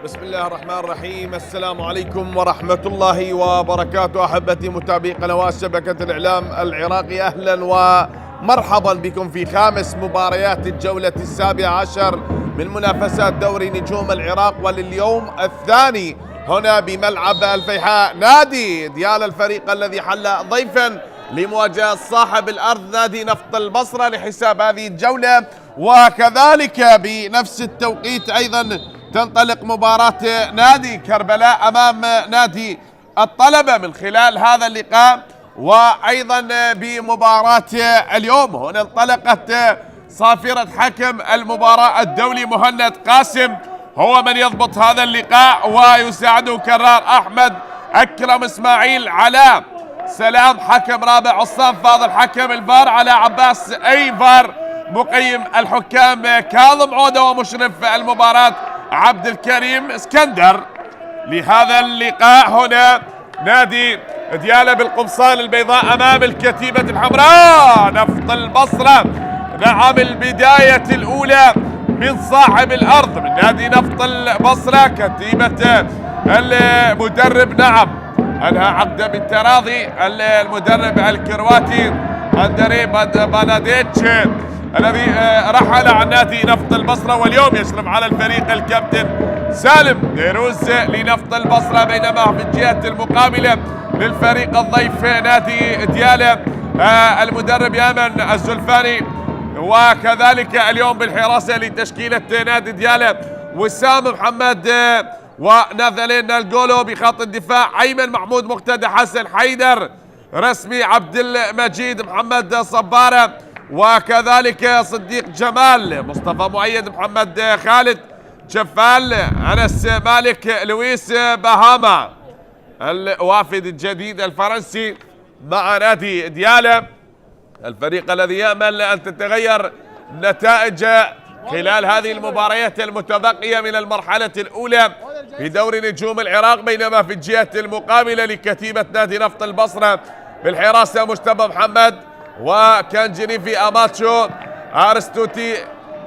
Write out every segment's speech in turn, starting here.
بسم الله الرحمن الرحيم. السلام عليكم ورحمة الله وبركاته. أحبتي متابعي قنوات شبكة الإعلام العراقي، أهلا ومرحبا بكم في خامس مباريات الجولة 17 من منافسات دوري نجوم العراق، ولليوم الثاني هنا بملعب الفيحاء. نادي ديالا الفريق الذي حل ضيفا لمواجهة صاحب الأرض نادي نفط البصرة لحساب هذه الجولة، وكذلك بنفس التوقيت أيضا تنطلق مباراة نادي كربلاء أمام نادي الطلبة من خلال هذا اللقاء. وأيضا بمباراة اليوم هنا انطلقت صافرة حكم المباراة الدولي مهند قاسم، هو من يضبط هذا اللقاء، ويساعده كرار أحمد أكرم إسماعيل على سلام حكم رابع عصام فاضل حكم الفار، على عباس أيفار مقيم الحكام كاظم عودة، ومشرف المباراة عبد الكريم اسكندر. لهذا اللقاء هنا نادي ديالا بالقمصان البيضاء أمام الكتيبة الحمراء نفط البصرة. نعم، البداية الأولى من صاحب الأرض من نادي نفط البصرة، كتيبة المدرب نعم أنهى عقده بالتراضي المدرب الكرواتي أندري باناديتش الذي رحل عن نادي نفط البصرة، واليوم يشرف على الفريق الكابتن سالم ديروز لنفط البصرة، بينما في الجهة المقابلة للفريق الضيف نادي ديالا المدرب يامن الزلفاني، وكذلك اليوم بالحراسة لتشكيلة نادي ديالا وسام محمد وناذلين الجولو، بخط الدفاع أيمن محمود مقتدى حسن حيدر رسمي عبد المجيد محمد صبارة، وكذلك صديق جمال مصطفى مؤيد محمد خالد شفال أنس مالك لويس بهاما الوافد الجديد الفرنسي مع نادي ديالا، الفريق الذي يأمل أن تتغير نتائج خلال هذه المباريات المتبقية من المرحلة الأولى في دوري نجوم العراق. بينما في الجهة المقابلة لكتيبة نادي نفط البصرة بالحراسة مجتبى محمد وكان جريفي أماتشو أرستوتي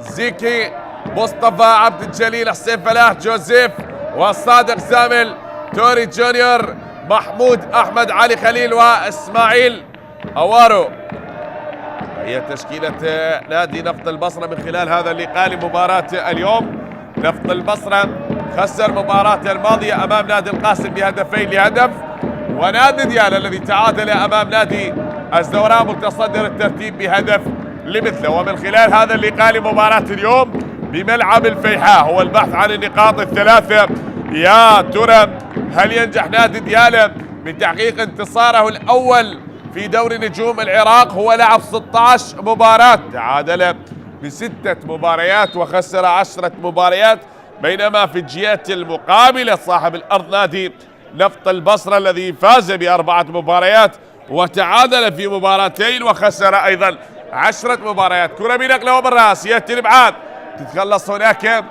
زيكي مصطفى عبد الجليل حسين فلاح جوزيف والصادق زامل توري جونيور محمود أحمد علي خليل وإسماعيل أوارو. هي تشكيلة نادي نفط البصرة من خلال هذا اللقاء لمباراة اليوم. نفط البصرة خسر مباراة الماضية أمام نادي القاسم بهدفين لهدف، ونادي ديالا الذي تعادل أمام نادي الزوراء متصدر الترتيب بهدف لمثله. ومن خلال هذا اللقاء لمباراة اليوم بملعب الفيحاء هو البحث عن النقاط الثلاثة. يا ترى هل ينجح نادي ديالا بتحقيق انتصاره الأول في دوري نجوم العراق؟ هو لعب 16 مباراة، تعادل ب6 مباريات وخسر 10 مباريات، بينما في الجهة المقابلة صاحب الأرض نادي نفط البصرة الذي فاز ب4 مباريات وتعادل في مباراتين وخسر أيضا 10 مباريات. كرة بنقلة وبالراس يأتي الإبعاد، تتخلص هناك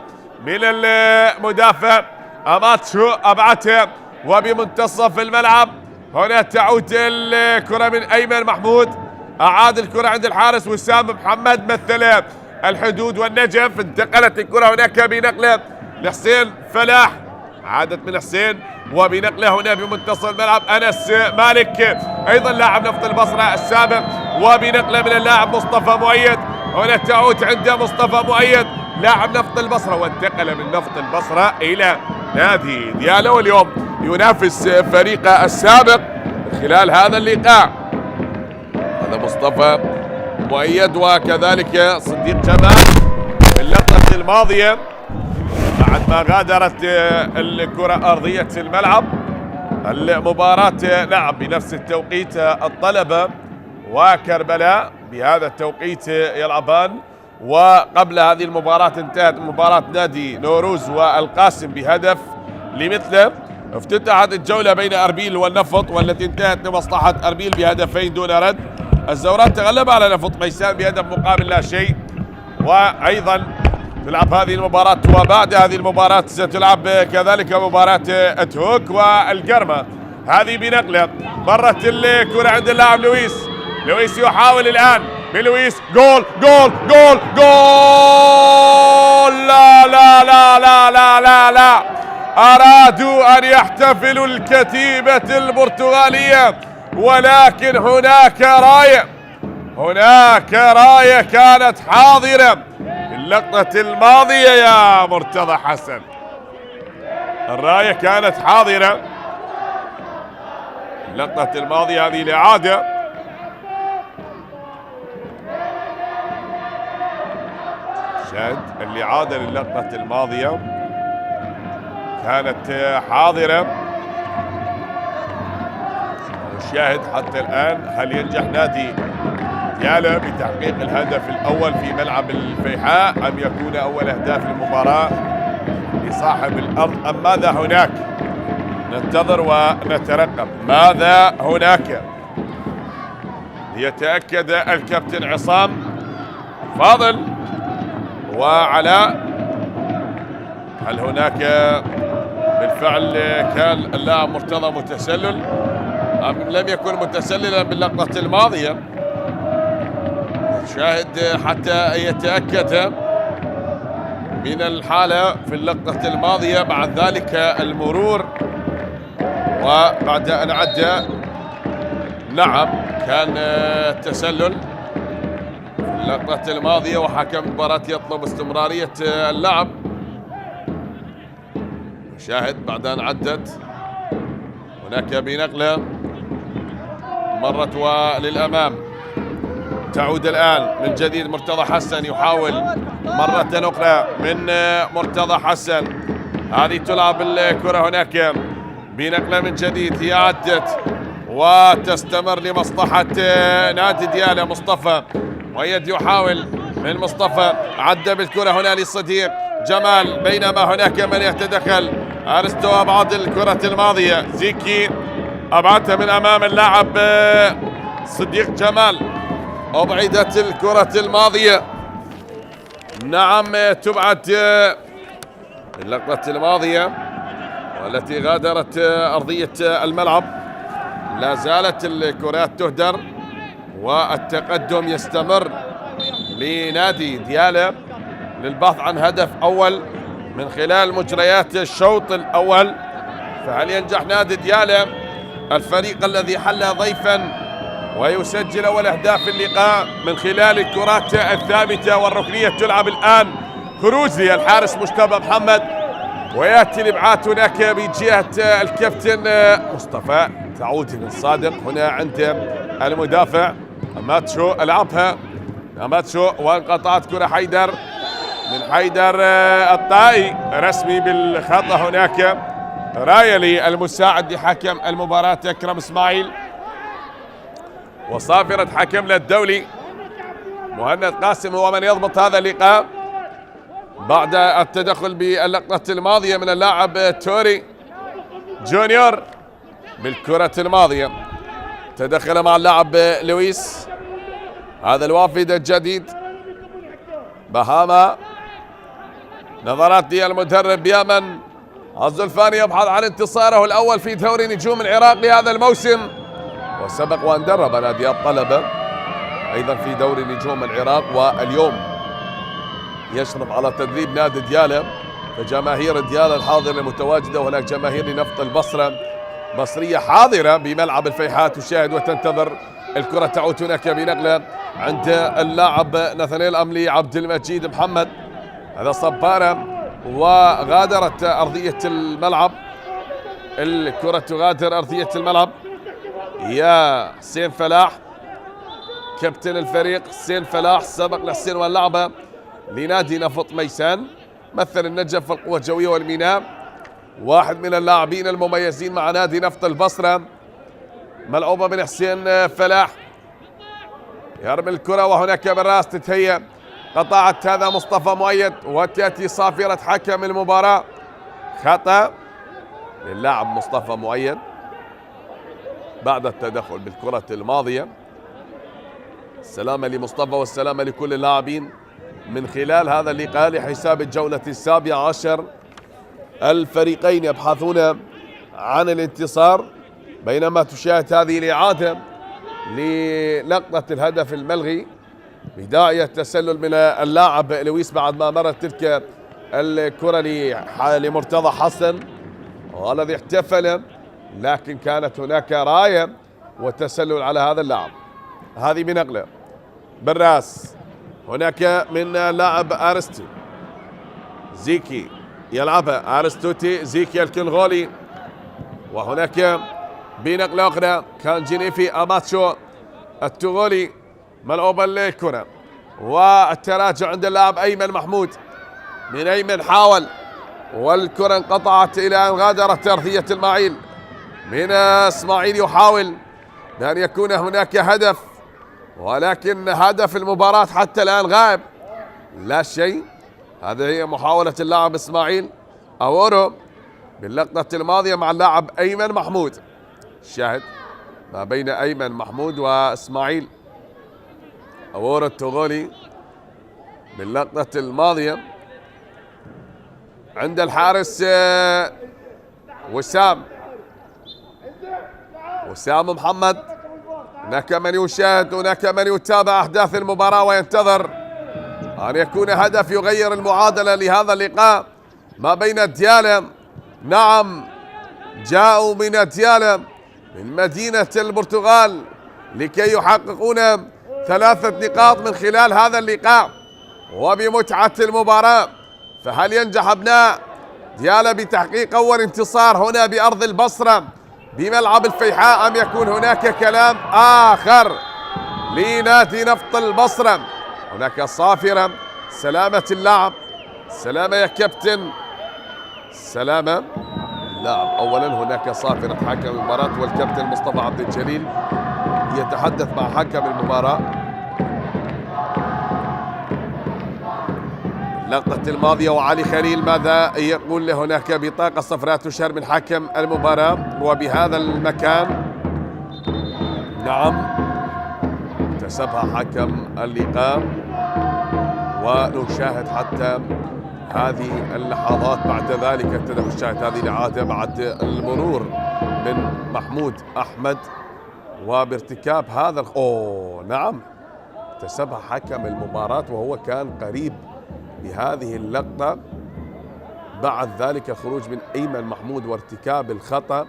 من المدافع أماتشو أبعتها، وبمنتصف الملعب هنا تعود الكرة من أيمن محمود، أعاد الكرة عند الحارس وسام محمد مثل الحدود والنجف، انتقلت الكرة هناك بنقلة لحسين فلاح، عادت من حسين وبنقله هنا بمنتصف الملعب أنس مالك أيضا لاعب نفط البصرة السابق، وبنقله من اللاعب مصطفى مؤيد، هنا تعود عند مصطفى مؤيد لاعب نفط البصرة، وانتقل من نفط البصرة إلى نادي ديالا، واليوم ينافس فريقه السابق خلال هذا اللقاء. هذا مصطفى مؤيد وكذلك صديق جمال في اللقطة الماضية بعد ما غادرت الكرة أرضية الملعب المباراة. نعم، بنفس التوقيت الطلبة وكربلاء بهذا التوقيت يلعبان وقبل هذه المباراة انتهت مباراة نادي نوروز والقاسم بهدف لمثله. افتتحت الجولة بين أربيل والنفط والتي انتهت لمصلحة أربيل بهدفين دون رد. الزورات تغلب على نفط ميسان بهدف مقابل لا شيء. وأيضا تلعب هذه المباراة، وبعد هذه المباراة ستلعب كذلك مباراة أتهوك والقرمة. هذه بنقلة، مرت الكرة عند اللاعب لويس يحاول الآن بلويس، جول جول جول جول. لا لا لا لا لا لا لا، أرادوا أن يحتفلوا الكتيبة البرتغالية، ولكن هناك راية كانت حاضرة في اللقطة الماضية يا مرتضى حسن. الراية كانت حاضرة اللقطة الماضية. هذه الإعادة شاهد الإعادة للقطة الماضية كانت حاضرة. نشاهد حتى الآن هل ينجح نادي ديالا بتحقيق الهدف الأول في ملعب الفيحاء أم يكون أول أهداف المباراة لصاحب الأرض أم ماذا هناك؟ ننتظر ونترقب ماذا هناك ليتأكد الكابتن عصام فاضل وعلاء هل هناك بالفعل كان اللاعب مرتضى متسلل أم لم يكن متسللا باللقطة الماضية. شاهد حتى يتأكد من الحالة في اللقطة الماضية. بعد ذلك المرور، وبعد أن عدى نعم كان تسلل في اللقطة الماضية، وحكم المباراة يطلب استمرارية اللعب. شاهد بعد أن عدت هناك بنقلة مرت وللأمام، تعود الآن من جديد مرتضى حسن يحاول مرة أخرى من مرتضى حسن. هذه تلعب الكرة هناك بنقلة من جديد، هي عدت وتستمر لمصلحة نادي ديالا. مصطفى مؤيد يحاول من مصطفى، عدى بالكرة هنا للصديق جمال، بينما هناك من يتدخل. أرسطو أبعد الكرة الماضية، زيكي أبعدها من أمام اللاعب صديق جمال. أبعدت الكرة الماضية، نعم تبعد اللقطة الماضية والتي غادرت أرضية الملعب. لا زالت الكرات تهدر والتقدم يستمر لنادي ديالا للبحث عن هدف أول من خلال مجريات الشوط الأول. فهل ينجح نادي ديالا الفريق الذي حل ضيفا ويسجل أول أهداف اللقاء من خلال الكرات الثابتة والركنية؟ تلعب الآن كروزي الحارس مجتبى محمد، ويأتي الإبعاد هناك بجهة الكابتن مصطفى. تعود من صادق هنا عند المدافع أماتشو، ألعبها أماتشو وانقطعت كرة حيدر من حيدر الطائي رسمي بالخطأ. هناك راية للمساعد لحكم المباراة أكرم إسماعيل، وصافرة حكم للدولي مهند قاسم هو من يضبط هذا اللقاء بعد التدخل باللقطة الماضية من اللاعب توري جونيور. بالكرة الماضية تدخل مع اللاعب لويس، هذا الوافد الجديد بهاما. نظرات للمدرب يمن الزلفاني يبحث عن انتصاره الأول في دوري نجوم العراق لهذا الموسم، وسبق وأن درب نادي الطلبة أيضا في دوري نجوم العراق، واليوم يشرف على تدريب نادي ديالا. فجماهير ديالا الحاضرة المتواجدة، وهناك جماهير لنفط البصرة مصرية حاضرة بملعب الفيحاء تشاهد وتنتظر. الكرة تعود هناك بنقلة عند اللاعب ناثانيل أملي عبد المجيد محمد، هذا صبارة وغادرت أرضية الملعب. الكرة تغادر أرضية الملعب. يا حسين فلاح كابتن الفريق، حسين فلاح سبق لحسين واللعبة لنادي نفط ميسان، مثل النجف في القوة الجوية والميناء، واحد من اللاعبين المميزين مع نادي نفط البصرة. ملعوبة من حسين فلاح، يرمي الكرة وهناك بالراس تتهيأ قطعت هذا مصطفى مؤيد، وتأتي صافرة حكم المباراة. خطأ للاعب مصطفى مؤيد بعد التدخل بالكرة الماضية. السلامة لمصطفى والسلامة لكل اللاعبين من خلال هذا اللقاء لحساب الجولة 17. الفريقين يبحثون عن الانتصار، بينما تشاهد هذه الإعادة للقطة الهدف الملغي بداية تسلل من اللاعب لويس بعد ما مرت تلك الكرة لمرتضى حسن والذي احتفل، لكن كانت هناك راية وتسلل على هذا اللاعب. هذه بنقلة بالراس، هناك من لاعب أرستو زيكي يلعبها أرستوتي زيكي الكنغولي، وهناك بنقلة أخرى كان جينيفي أماتشو التوغولي ملعوبا للكرة، والتراجع عند اللاعب أيمن محمود. من أيمن حاول والكرة انقطعت إلى أن غادرت أرضية المعيل. من إسماعيل يحاول بأن يكون هناك هدف، ولكن هدف المباراة حتى الآن غائب، لا شيء. هذه هي محاولة اللاعب إسماعيل أورو باللقطة الماضية مع اللاعب أيمن محمود. شاهد ما بين أيمن محمود وإسماعيل أورو التوغولي باللقطة الماضية. عند الحارس وسام محمد. هناك من يشاهد، هناك من يتابع أحداث المباراة وينتظر أن يكون هدف يغير المعادلة لهذا اللقاء ما بين ديالى. نعم، جاءوا من ديالى من مدينة البرتغال لكي يحققون 3 نقاط من خلال هذا اللقاء وبمتعة المباراة. فهل ينجح أبناء ديالى بتحقيق أول انتصار هنا بأرض البصرة بملعب الفيحاء، أم يكون هناك كلام آخر لنادي نفط البصرة؟ هناك صافرة. سلامة اللاعب، سلامة يا كابتن، سلامة اللاعب. أولا هناك صافرة حكم المباراة والكابتن مصطفى عبد الجليل يتحدث مع حكم المباراة. اللقطة الماضية وعلي خليل ماذا يقول؟ هناك بطاقة صفراء تشار من حكم المباراة وبهذا المكان. نعم، اكتسبها حكم اللقاء، ونشاهد حتى هذه اللحظات بعد ذلك التدخل. شاهد هذه الإعادة بعد المرور من محمود أحمد وبارتكاب هذا نعم، اكتسبها حكم المباراة وهو كان قريب بهذه اللقطة. بعد ذلك الخروج من أيمن محمود وارتكاب الخطأ،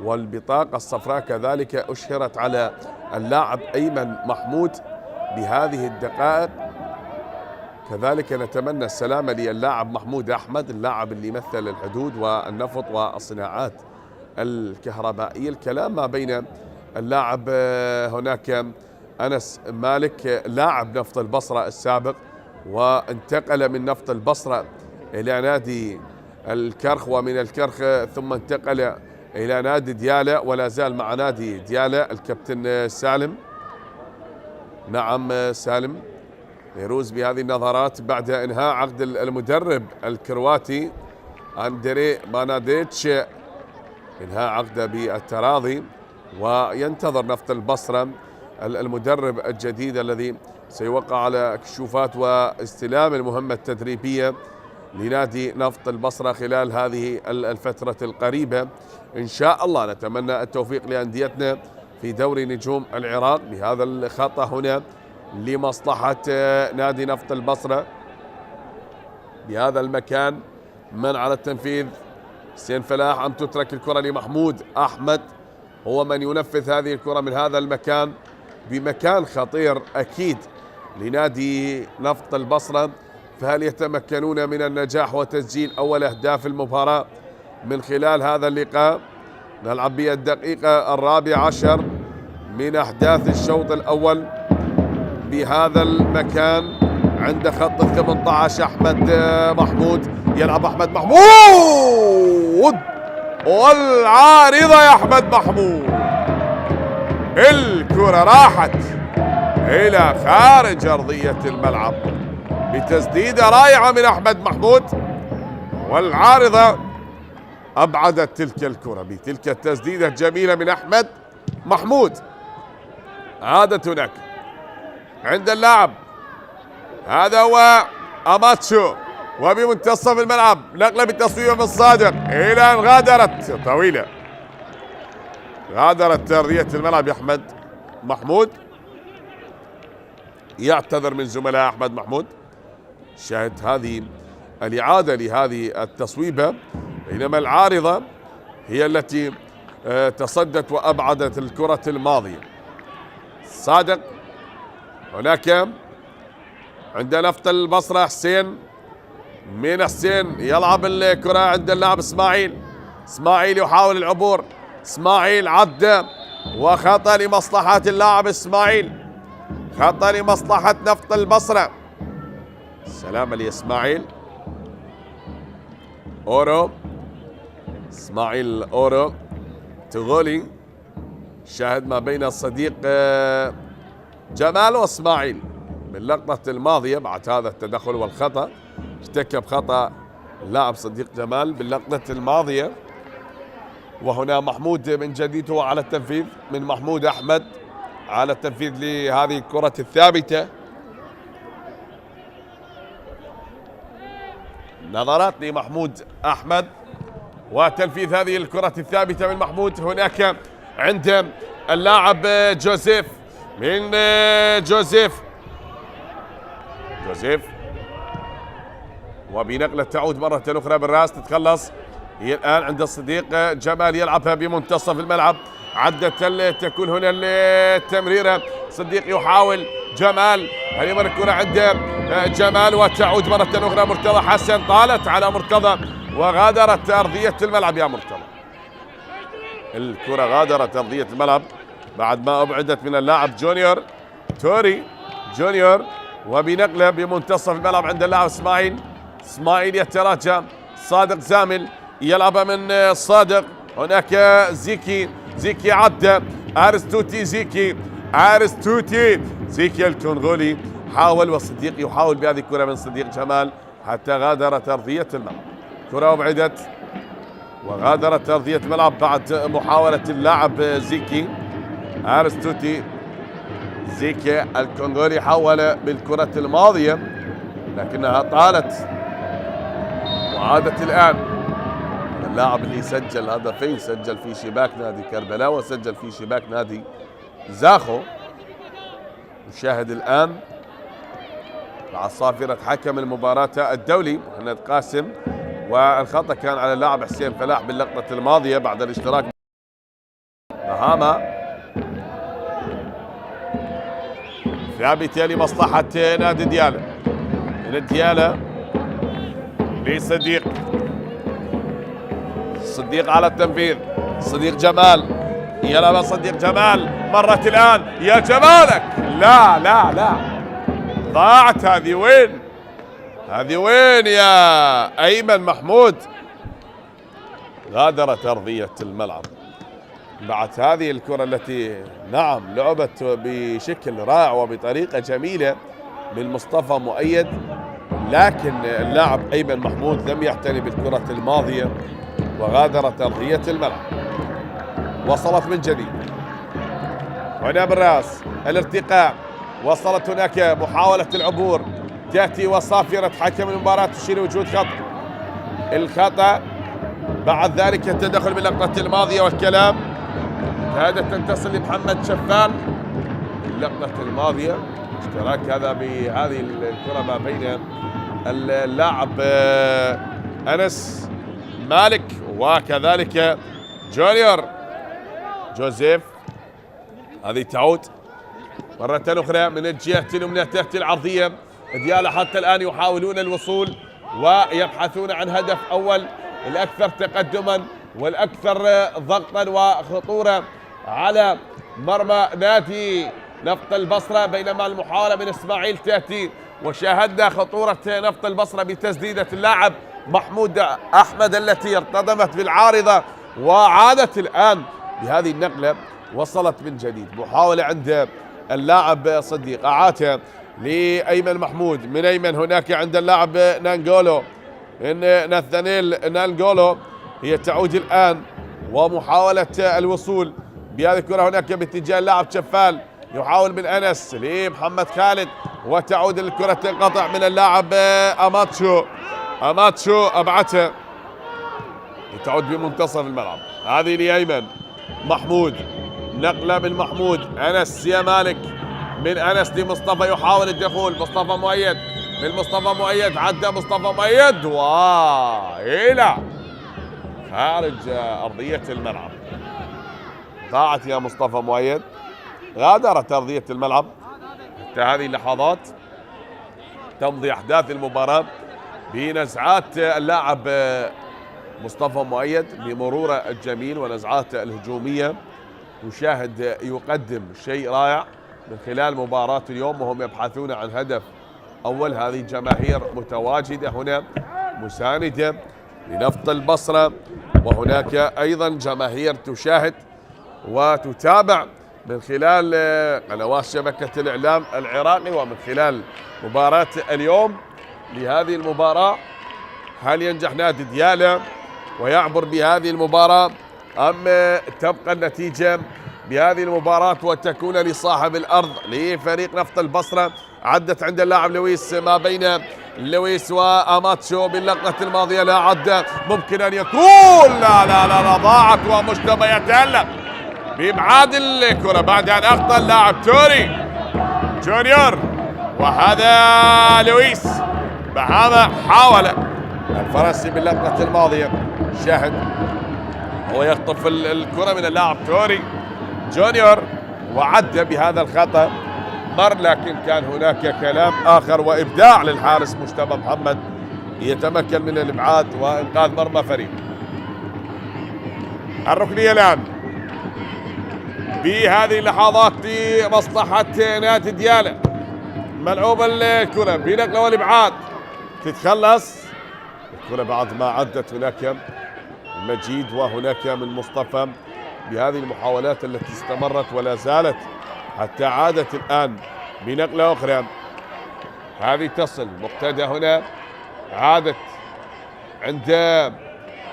والبطاقة الصفراء كذلك أشهرت على اللاعب أيمن محمود بهذه الدقائق. كذلك نتمنى السلامة للاعب محمود أحمد، اللاعب اللي مثل الحدود والنفط والصناعات الكهربائية. الكلام ما بين اللاعب هناك أنس مالك لاعب نفط البصرة السابق، وانتقل من نفط البصرة إلى نادي الكرخ، ومن الكرخ ثم انتقل إلى نادي ديالى ولا زال مع نادي ديالى. الكابتن سالم، نعم سالم، يروز بهذه النظرات بعد انهاء عقد المدرب الكرواتي اندري ماناديتش، انهاء عقده بالتراضي، وينتظر نفط البصرة المدرب الجديد الذي سيوقع على كشوفات واستلام المهمة التدريبية لنادي نفط البصرة خلال هذه الفترة القريبة إن شاء الله. نتمنى التوفيق لأنديتنا في دوري نجوم العراق بهذا الخطأ هنا لمصلحة نادي نفط البصرة بهذا المكان. من على التنفيذ حسين فلاح، أن تترك الكرة لمحمود أحمد، هو من ينفذ هذه الكرة من هذا المكان بمكان خطير أكيد لنادي نفط البصرة. فهل يتمكنون من النجاح وتسجيل أول أهداف المباراة من خلال هذا اللقاء؟ نلعب بالدقيقة 14 من أحداث الشوط الأول بهذا المكان عند خط 18. أحمد محمود يلعب، أحمد محمود والعارضة يا أحمد محمود، الكرة راحت إلى خارج أرضية الملعب. بتسديدة رائعة من أحمد محمود، والعارضة أبعدت تلك الكرة بتلك التسديدة الجميلة من أحمد محمود. عادت هناك عند اللاعب، هذا هو أماتشو، وبمنتصف الملعب نقلة بالتصويب من صادق إلى أن غادرت طويلة، غادرت أرضية الملعب يا أحمد محمود. يعتذر من زملاء أحمد محمود. شاهد هذه الإعادة لهذه التصويبة، بينما العارضة هي التي تصدت وأبعدت الكرة الماضية. صادق هناك عند نفط البصرة، حسين من حسين يلعب الكرة عند اللاعب إسماعيل. إسماعيل يحاول العبور، إسماعيل عدى وخطأ لمصلحة اللاعب إسماعيل، خطأ لمصلحة نفط البصرة. سلامة لإسماعيل أورو، إسماعيل أورو تغولي. شاهد ما بين الصديق جمال وإسماعيل باللقطة الماضية. بعد هذا التدخل والخطأ، ارتكب خطأ اللاعب صديق جمال باللقطة الماضية. وهنا محمود من جديد هو على التنفيذ، من محمود أحمد على التنفيذ لهذه الكرة الثابتة. نظرات لمحمود أحمد وتنفيذ هذه الكرة الثابتة من محمود. هناك عند اللاعب جوزيف، من جوزيف وبنقلة تعود مرة أخرى بالراس تتخلص. هي الآن عند الصديق جمال يلعبها بمنتصف الملعب. عدة تكون هنا التمريرة، صديق يحاول، جمال هل يمر الكرة عند جمال وتعود مرة أخرى مرتضى حسن، طالت على مرتضى وغادرت أرضية الملعب يا مرتضى. الكرة غادرت أرضية الملعب بعد ما أبعدت من اللاعب جونيور توري جونيور، وبنقلة بمنتصف الملعب عند اللاعب إسماعيل. إسماعيل يتراجع، صادق زامل يلعبها من صادق. هناك زيكي عدى، أرستوتي زيكي الكونغولي حاول، والصديق يحاول بهذه الكرة من صديق جمال حتى غادرت أرضية الملعب. كرة أبعدت وغادرت أرضية الملعب بعد محاولة اللاعب زيكي أرستوتي. زيكي الكونغولي حاول بالكرة الماضية لكنها طالت، وعادت الآن. اللاعب اللي سجل هدفين، سجل في شباك نادي كربلاء وسجل في شباك نادي زاخو. نشاهد الآن مع صافرة حكم المباراة الدولي محمد قاسم، والخطأ كان على اللاعب حسين فلاح باللقطة الماضية بعد الاشتراك. نهامة ثابتة لمصلحة نادي ديالى، من ديالى لصديق، صديق على التنفيذ، صديق جمال يلعب صديق جمال، مرت الآن يا جمالك، لا ضاعت. هذه وين يا أيمن محمود؟ غادرت أرضية الملعب بعد هذه الكرة التي نعم لعبت بشكل رائع وبطريقة جميلة من مصطفى مؤيد، لكن اللاعب أيمن محمود لم يعتني بالكرة الماضية وغادرت أرضية الملعب. وصلت من جديد هنا بالراس، الارتقاء، وصلت هناك محاولة العبور، تأتي وصافرة حكم المباراة تشير وجود خطأ. الخطأ بعد ذلك التدخل باللقطة الماضية والكلام. كادت أن تصل لمحمد شفان اللقطة الماضية، اشتراك هذا بهذه الكرة ما بين اللاعب أنس مالك وكذلك جونيور جوزيف. هذه تعود مرة أخرى من الجهة اليمنى، تأتي العرضية. ديالى حتى الآن يحاولون الوصول ويبحثون عن هدف أول الأكثر تقدما والأكثر ضغطا وخطورة على مرمى نادي نفط البصرة، بينما المحاولة من إسماعيل تأتي، وشاهدنا خطورة نفط البصرة بتسديدة اللاعب محمود أحمد التي ارتدمت بالعارضة، وعادت الآن بهذه النقلة. وصلت من جديد محاولة عند اللاعب صديق، أعاتها لأيمن محمود. من أيمن هناك عند اللاعب نانجولو، إن ناثانيل نانجولو. هي تعود الآن ومحاولة الوصول بهذه الكرة هناك باتجاه اللاعب شفال، يحاول من أنس لمحمد خالد، وتعود الكرة تنقطع من اللاعب أماتشو أبعتها، تعود بمنتصف الملعب. هذه لأيمن محمود، نقلة من محمود. أنس يا مالك، من أنس لمصطفى يحاول الدخول. مصطفى مؤيد، من مصطفى مؤيد عدى مصطفى مؤيد وإلى خارج أرضية الملعب. ضاعت يا مصطفى مؤيد، غادرت أرضية الملعب. حتى هذه اللحظات تمضي أحداث المباراة بنزعات اللاعب مصطفى مؤيد بمروره الجميل ونزعاته الهجومية. نشاهد يقدم شيء رائع من خلال مباراة اليوم، وهم يبحثون عن هدف أول. هذه جماهير متواجدة هنا مساندة لنفط البصرة، وهناك أيضا جماهير تشاهد وتتابع من خلال قنوات شبكة الإعلام العراقي ومن خلال مباراة اليوم. لهذه المباراة هل ينجح نادي ديالى ويعبر بهذه المباراة، أم تبقى النتيجة بهذه المباراة وتكون لصاحب الأرض لفريق نفط البصرة؟ عدت عند اللاعب لويس، ما بين لويس وأماتشو باللقطة الماضية. لا عد، ممكن أن يكون لا ضاعت، ومجتبى يتألق بإبعاد الكرة بعد أن أخطأ اللاعب توري جونيور. وهذا لويس بهذا حاول الفرنسي باللقطة الماضية، شاهد هو يخطف الكرة من اللاعب توري جونيور وعد بهذا الخطأ مر، لكن كان هناك كلام آخر وإبداع للحارس مجتبى محمد يتمكن من الإبعاد وإنقاذ مرمى فريق. الركنية الآن بهذه اللحظات لمصلحة نادي ديالى. ملعوب الكرة بنقلة والإبعاد، تتخلص الكرة بعد ما عدت. هناك مجيد وهناك من مصطفى بهذه المحاولات التي استمرت ولا زالت حتى عادت الآن بنقلة أخرى. هذه تصل مقتدى هنا، عادت عند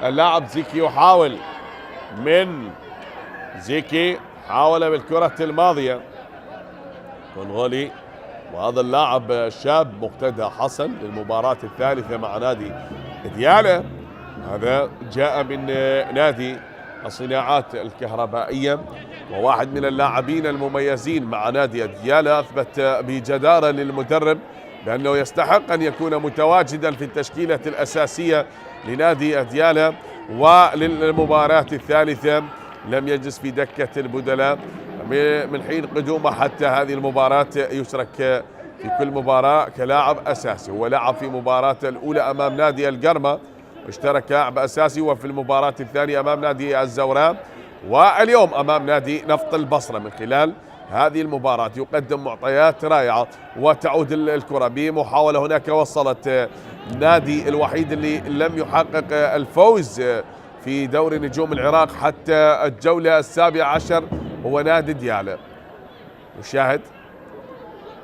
اللاعب زيكي، يحاول من زيكي، حاول بالكرة الماضية كونغولي، وهذا اللاعب الشاب مقتدى حسن للمباراة الثالثة مع نادي ديالى. هذا جاء من نادي الصناعات الكهربائية وواحد من اللاعبين المميزين مع نادي ديالى. أثبت بجدارة للمدرب بأنه يستحق أن يكون متواجدا في التشكيلة الأساسية لنادي ديالى. وللمباراة الثالثة لم يجلس في دكة البدلاء من حين قدومه حتى هذه المباراة، يشرك في كل مباراة كلاعب أساسي. هو لعب في مباراة الأولى أمام نادي القرمة، اشترك لاعب أساسي، وفي المباراة الثانية أمام نادي الزوراء، واليوم أمام نادي نفط البصرة. من خلال هذه المباراة يقدم معطيات رائعة. وتعود الكرة بمحاولة هناك، وصلت النادي الوحيد اللي لم يحقق الفوز في دوري نجوم العراق حتى الجولة السابعة عشر هو نادي ديالى. نشاهد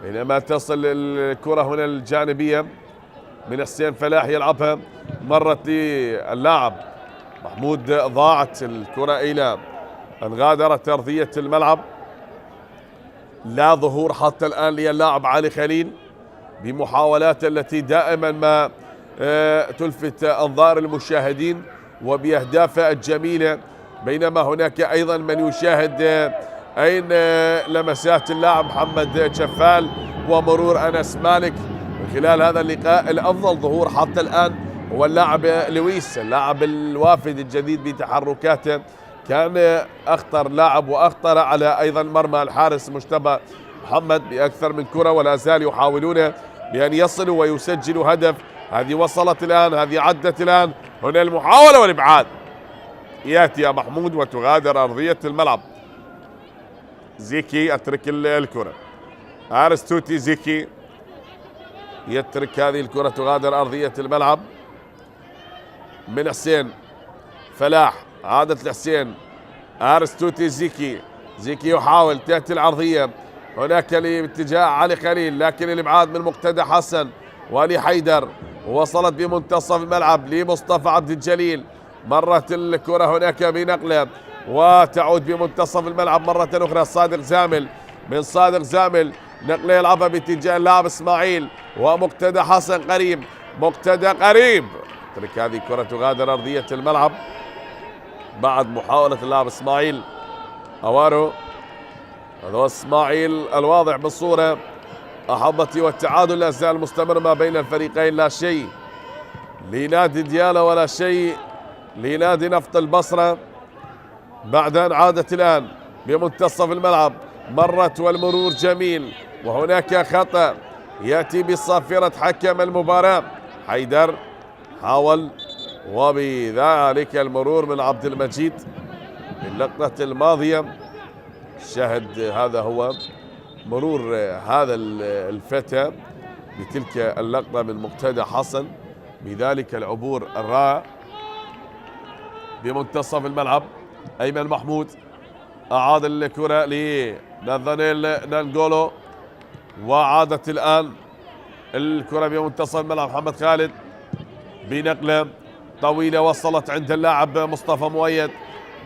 بينما تصل الكرة هنا الجانبية من حسين فلاح يلعبها، مرت للاعب محمود، ضاعت الكرة إلى أن غادرت أرضية الملعب. لا ظهور حتى الآن للاعب علي خليل بمحاولات التي دائما ما تلفت أنظار المشاهدين وبأهدافه الجميلة. بينما هناك أيضا من يشاهد أين لمسات اللاعب محمد شفال ومرور أنس مالك. من خلال هذا اللقاء الأفضل ظهور حتى الآن هو اللاعب لويس، اللاعب الوافد الجديد بتحركاته، كان أخطر لاعب وأخطر على أيضا مرمى الحارس مجتبى محمد بأكثر من كرة، ولا زال يحاولون بأن يصلوا ويسجلوا هدف. هذه وصلت الآن، هذه عدت الآن، هنا المحاولة والإبعاد. يأتي محمود وتغادر أرضية الملعب. زيكي أترك الكرة، أرستوتي زيكي يترك هذه الكرة، تغادر أرضية الملعب من حسين فلاح، عادت لحسين أرستوتي زيكي. زيكي يحاول، تأتي العرضية هناك باتجاه علي خليل، لكن الابعاد من مقتدى حسن ولي حيدر، وصلت بمنتصف الملعب لمصطفى عبد الجليل. مرت الكرة هناك بنقلة وتعود بمنتصف الملعب مرة أخرى. صادق زامل، من صادق زامل نقلة يلعبها باتجاه اللاعب اسماعيل ومقتدى حسن قريب. مقتدى قريب ترك هذه الكرة تغادر أرضية الملعب بعد محاولة اللاعب اسماعيل أوارو. هذا هو اسماعيل الواضح بالصورة أحبتي، والتعادل لا زال مستمر ما بين الفريقين. لا شيء لنادي ديالا ولا شيء لنادي نفط البصرة بعد أن عادت الآن بمنتصف الملعب. مرت والمرور جميل، وهناك خطأ يأتي بصافرة حكم المباراة. حيدر حاول، وبذلك المرور من عبد المجيد في اللقطة الماضية. شاهد هذا هو مرور هذا الفتى بتلك اللقطة من مقتدى حسن، بذلك العبور الرائع بمنتصف الملعب. أيمن محمود أعاد الكرة لناثانيل نانجولو، وعادت الآن الكرة بمنتصف الملعب. محمد خالد بنقلة طويلة وصلت عند اللاعب مصطفى مؤيد.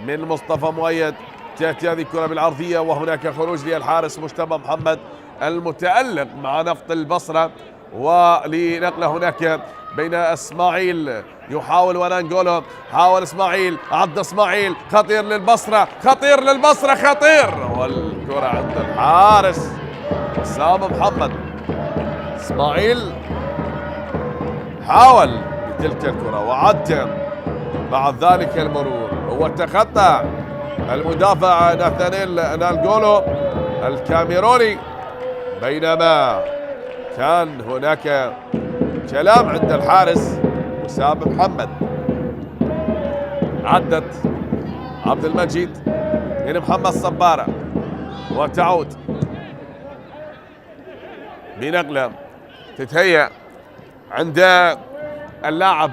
من مصطفى مؤيد تأتي هذه الكرة بالعرضية، وهناك خروج للحارس مجتبى محمد المتألق مع نفط البصرة. ولنقلة هناك بين اسماعيل يحاول ونانجولو، حاول اسماعيل، عدى اسماعيل، خطير للبصرة، خطير للبصرة، خطير، والكرة عند الحارس سام محمد. اسماعيل حاول بتلك الكرة وعدى بعد ذلك المرور، هو تخطى المدافع ناثانيل نانجولو الكاميروني، بينما كان هناك كلام عند الحارس وسام محمد. عدت عبد المجيد من محمد صبارة، وتعود بنقلة تتهيأ عند اللاعب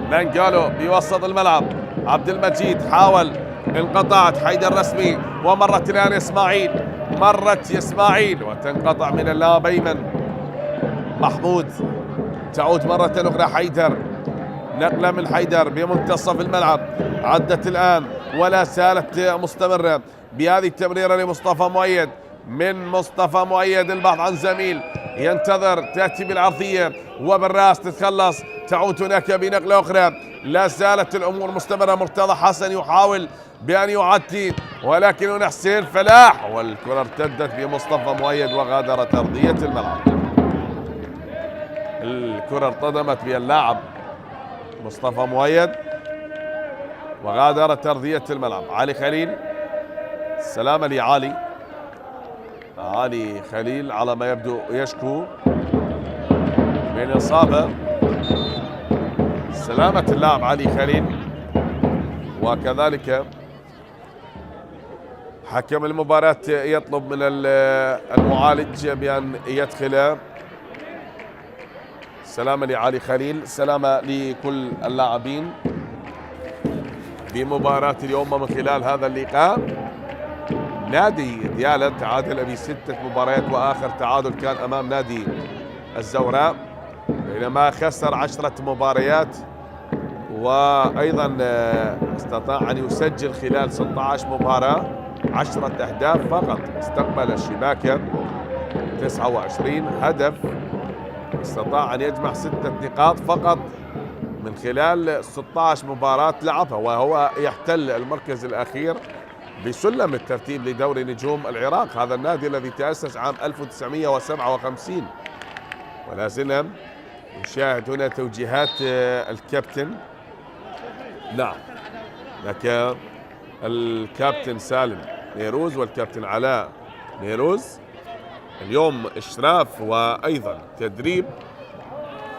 نانجولو بوسط الملعب. عبد المجيد حاول، انقطعت، حيدر رسمي، ومرت الآن اسماعيل، مرت اسماعيل وتنقطع من اللاعب أيمن محمود. تعود مرة أخرى حيدر، نقلة من حيدر بمنتصف الملعب. عدت الآن ولا زالت مستمرة بهذه التمريرة لمصطفى مؤيد. من مصطفى مؤيد البحث عن زميل، ينتظر، تأتي بالعرضية وبالراس تتخلص. تعود هناك بنقلة أخرى، لا زالت الأمور مستمرة. مرتضى حسن يحاول بأن يعدي، ولكن هنا حسين فلاح، والكرة ارتدت بمصطفى مؤيد وغادرت أرضية الملعب. الكرة ارتدمت باللاعب مصطفى مؤيد وغادرت أرضية الملعب. علي خليل، السلامة لعلي. علي خليل على ما يبدو يشكو من إصابة. سلامة اللاعب علي خليل، وكذلك حكم المباراة يطلب من المعالج بأن يدخل. سلامة لعلي خليل، سلامة لكل اللاعبين بمباراة اليوم. من خلال هذا اللقاء نادي ديالا تعادل ب6 مباريات، وآخر تعادل كان أمام نادي الزوراء، بينما خسر 10 مباريات، وأيضا استطاع أن يسجل خلال 16 مباراة 10 أهداف فقط. استقبل الشباك 29 هدف، استطاع أن يجمع 6 نقاط فقط من خلال 16 مباراة لعبها، وهو يحتل المركز الأخير بسلم الترتيب لدوري نجوم العراق. هذا النادي الذي تأسس عام 1957. ولا زلنا نشاهد هنا توجيهات الكابتن. نعم، لك الكابتن سالم نيروز والكابتن علاء نيروز اليوم إشراف وأيضا تدريب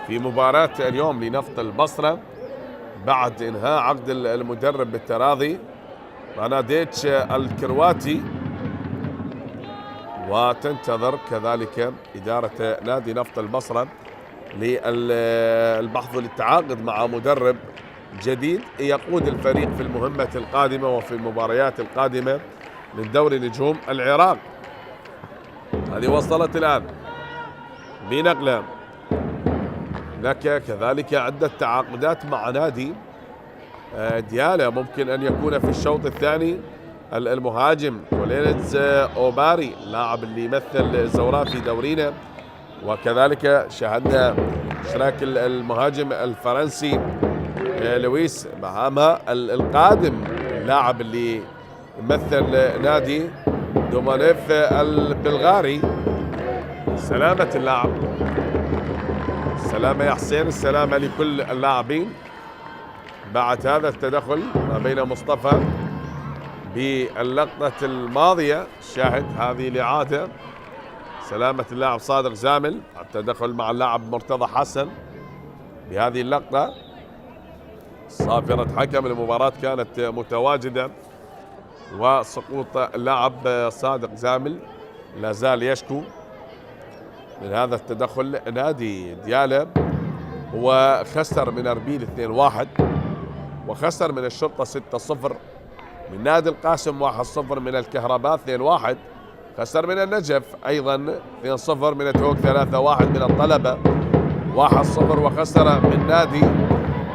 في مباراة اليوم لنفط البصرة بعد إنهاء عقد المدرب بالتراضي باناديتش الكرواتي، وتنتظر كذلك إدارة نادي نفط البصرة للبحث للتعاقد مع مدرب جديد يقود الفريق في المهمة القادمة وفي المباريات القادمة من دوري نجوم العراق. هذه وصلت الآن بنقلة. هناك كذلك عدة تعاقدات مع نادي ديالا، ممكن أن يكون في الشوط الثاني المهاجم كولينز أوباري، لاعب اللي يمثل الزوراء في دورينا، وكذلك شاهدنا اشتراك المهاجم الفرنسي لويس مهاما القادم، اللاعب اللي يمثل نادي دومانيف البلغاري. سلامة اللاعب، السلامة يا حسين، السلامة لكل اللاعبين بعد هذا التدخل ما بين مصطفى باللقطة الماضية. شاهد هذه الإعادة، سلامة اللاعب صادق زامل، التدخل مع اللاعب مرتضى حسن بهذه اللقطة. صافرة حكم المباراة كانت متواجدة، وسقوط اللاعب صادق زامل لا زال يشكو من هذا التدخل. نادي ديالا وخسر من أربيل 2-1، وخسر من الشرطة 6-0، من نادي القاسم 1-0، من الكهرباء 2-1، خسر من النجف أيضا 2-0، من التوك 3-1، من الطلبة 1-0، وخسر من نادي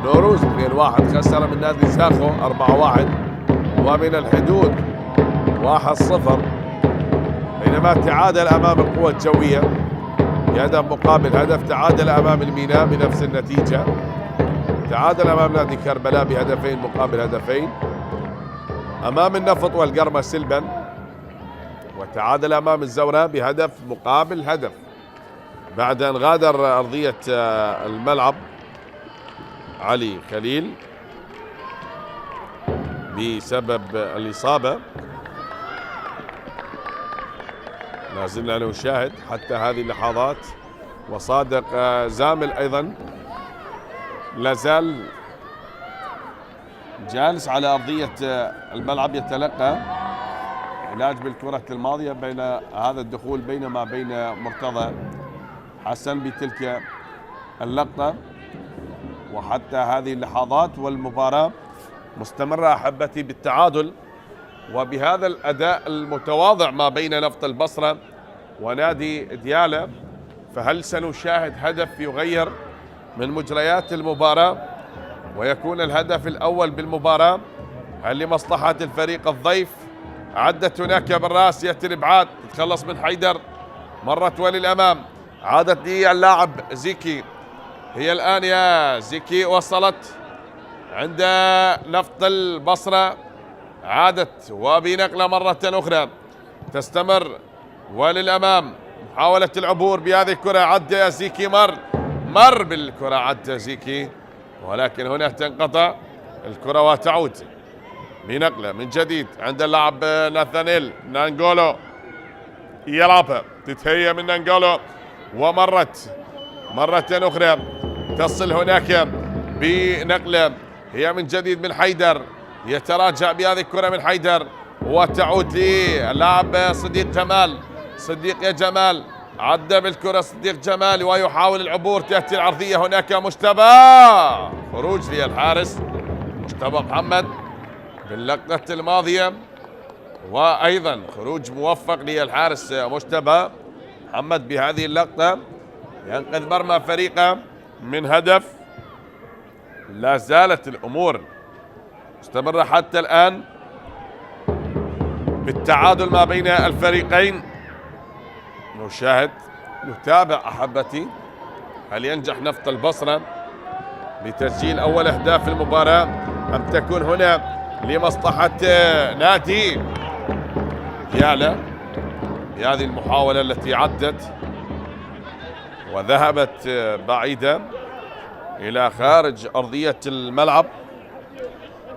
نوروز 2-1، خسر من نادي زاخو 4-1، ومن الحدود 1-0، بينما تعادل أمام القوى الجوية بهدف مقابل هدف، تعادل أمام الميناء بنفس النتيجة، تعادل أمام نادي كربلاء بهدفين مقابل هدفين، أمام النفط والقرمة سلبا، وتعادل أمام الزوراء بهدف مقابل هدف بعد أن غادر أرضية الملعب علي خليل بسبب الإصابة. لا زلنا نشاهد حتى هذه اللحظات، وصادق زامل أيضا لا زال جالس على أرضية الملعب يتلقى علاج بالكرة الماضية بين هذا الدخول بينما بين مرتضى حسن بتلك اللقطة. وحتى هذه اللحظات والمباراة مستمرة أحبتي بالتعادل وبهذا الأداء المتواضع ما بين نفط البصرة ونادي ديالا. فهل سنشاهد هدف يغير من مجريات المباراة ويكون الهدف الأول بالمباراة؟ هل لمصلحة الفريق الضيف؟ عدت هناك بالراس، يأتي الإبعاد، تتخلص من حيدر، مرت وللأمام، عادت لي اللاعب زيكي، هي الآن يا زيكي وصلت عند نفط البصرة، عادت وبنقلة مرة أخرى تستمر وللأمام، محاولة العبور بهذه الكرة، عد يا زيكي، مر بالكرة، عد زيكي، ولكن هنا تنقطع الكرة وتعود بنقلة من جديد عند اللاعب ناثانيل نانغولو، يلعبها، تتهيأ من نانغولو، ومرت مرة أخرى تصل هناك بنقلة، هي من جديد من حيدر، يتراجع بهذه الكرة من حيدر وتعود للاعب صديق جمال، صديق يا جمال، عدى بالكرة صديق جمال ويحاول العبور، تأتي العرضية هناك مجتبى، خروج للحارس مجتبى محمد باللقطة الماضية، وأيضا خروج موفق للحارس مجتبى محمد بهذه اللقطة، ينقذ مرمى فريقه من هدف. لا زالت الأمور مستمرة حتى الآن بالتعادل ما بين الفريقين. نشاهد نتابع أحبتي، هل ينجح نفط البصرة بتسجيل أول أهداف المباراة أم تكون هنا لمصلحة نادي ديالا بهذه المحاولة التي عدت وذهبت بعيدة إلى خارج أرضية الملعب.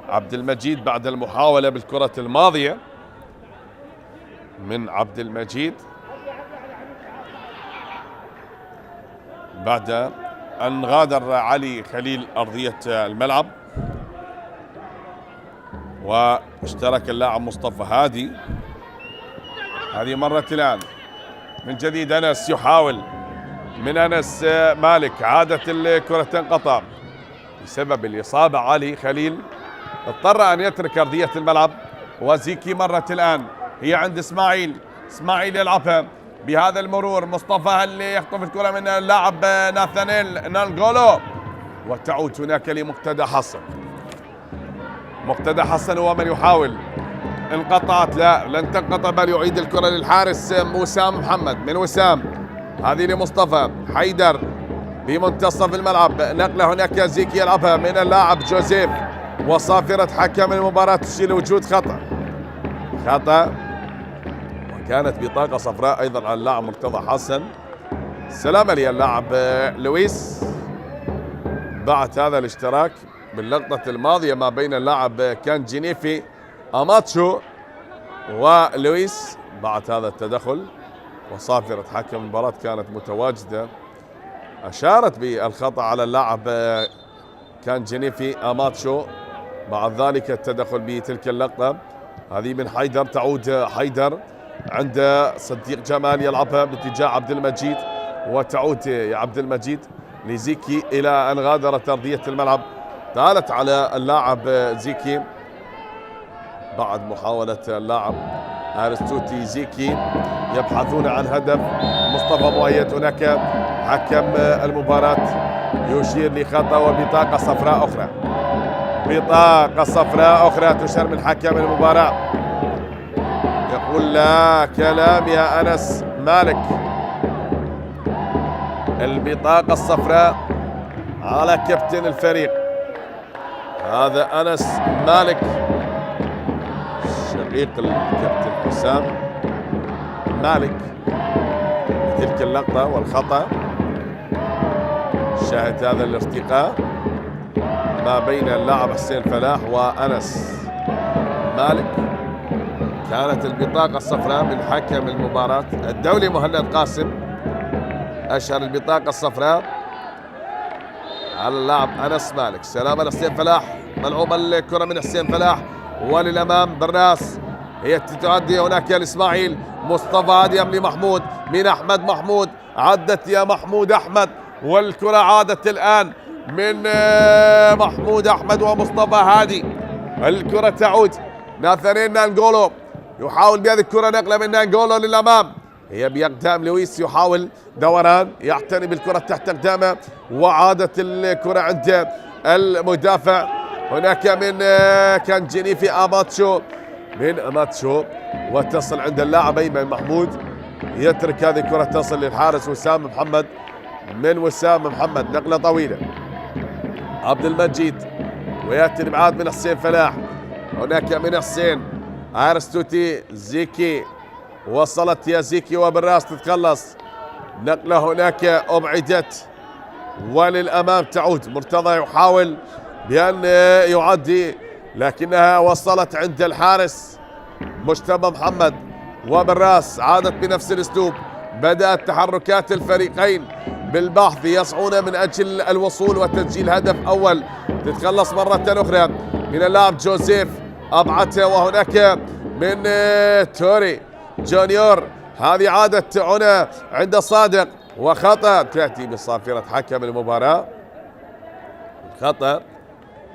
عبد المجيد بعد المحاولة بالكرة الماضية من عبد المجيد بعد أن غادر علي خليل أرضية الملعب، واشترك اللاعب مصطفى هادي. هذه مرة الآن من جديد، أنس يحاول من أنس مالك، عادت الكرة تنقطع بسبب الإصابة. علي خليل اضطر أن يترك أرضية الملعب، وزيكي مرة الآن هي عند إسماعيل، إسماعيل يلعبها بهذا المرور. مصطفى اللي يخطف الكرة من اللاعب ناثانيل نانغولو، وتعود هناك لمقتدى حسن. مقتدى حسن هو من يحاول، انقطعت، لا لن تنقطع، بل يعيد الكرة للحارس وسام محمد. من وسام هذه لمصطفى حيدر بمنتصف الملعب، نقلة هناك زيكي يلعبها من اللاعب جوزيف، وصافرة حكم المباراة تشير وجود خطأ. وكانت بطاقة صفراء أيضا على اللاعب مرتضى حسن. سلامة للاعب لويس بعد هذا الاشتراك باللقطة الماضية ما بين اللاعب كان جينيفي أماتشو ولويس. بعد هذا التدخل وصافرة حكم المباراة كانت متواجدة، أشارت بالخطأ على اللاعب كان جينيفي أماتشو. بعد ذلك التدخل بتلك اللقطة هذه من حيدر، تعود حيدر عند صديق جمال يلعبها باتجاه عبد المجيد، وتعود يا عبد المجيد لزيكي إلى أن غادرت أرضية الملعب. طالت على اللاعب زيكي بعد محاولة اللاعب أرستوتي. زيكي يبحثون عن هدف. مصطفى مؤيد هناك حكم المباراة يشير لخطأ وبطاقة صفراء أخرى. بطاقة صفراء أخرى تشير من حكم المباراة، يقول لا كلام يا أنس مالك. البطاقة الصفراء على كابتن الفريق، هذا أنس مالك شقيق الكابتن حسام مالك. تلك اللقطة والخطأ، شاهد هذا الارتقاء ما بين اللاعب حسين فلاح وأنس مالك. كانت البطاقة الصفراء من حكم المباراة الدولي مهند قاسم، أشهر البطاقة الصفراء على اللاعب أنس مالك. سلامة لحسين فلاح، ملعوبة الكرة من حسين فلاح وللأمام بالراس، هي تؤدي هناك لإسماعيل. مصطفى هادي لمحمود، من أحمد محمود، عدت يا محمود أحمد، والكرة عادت الآن من محمود أحمد ومصطفى هادي. الكرة تعود ناثانيل نانغولو يحاول بهذه الكرة نقلة من نانغولو للأمام، هي بأقدام لويس، يحاول دوران يعتني بالكرة تحت أقدامه، وعادت الكرة عند المدافع هناك من كان جينيفي أماتشو، من أماتشو، وتصل عند اللاعب أيمن محمود، يترك هذه الكرة تصل للحارس وسام محمد. من وسام محمد نقلة طويلة عبد المجيد، ويأتي الإبعاد من حسين فلاح، هناك من حسين أرستوتي. زيكي وصلت يا زيكي وبالراس تتخلص، نقلة هناك أبعدت وللأمام تعود. مرتضى يحاول بأن يعدي لكنها وصلت عند الحارس مجتبى محمد، وبالراس عادت بنفس الأسلوب. بدأت تحركات الفريقين بالبحث، يسعون من أجل الوصول وتسجيل هدف أول. تتخلص مرة أخرى من اللاعب جوزيف، أبعدها، وهناك من توري جونيور، هذه عادت هنا عند صادق، وخطأ تأتي بصافرة حكم المباراة، خطأ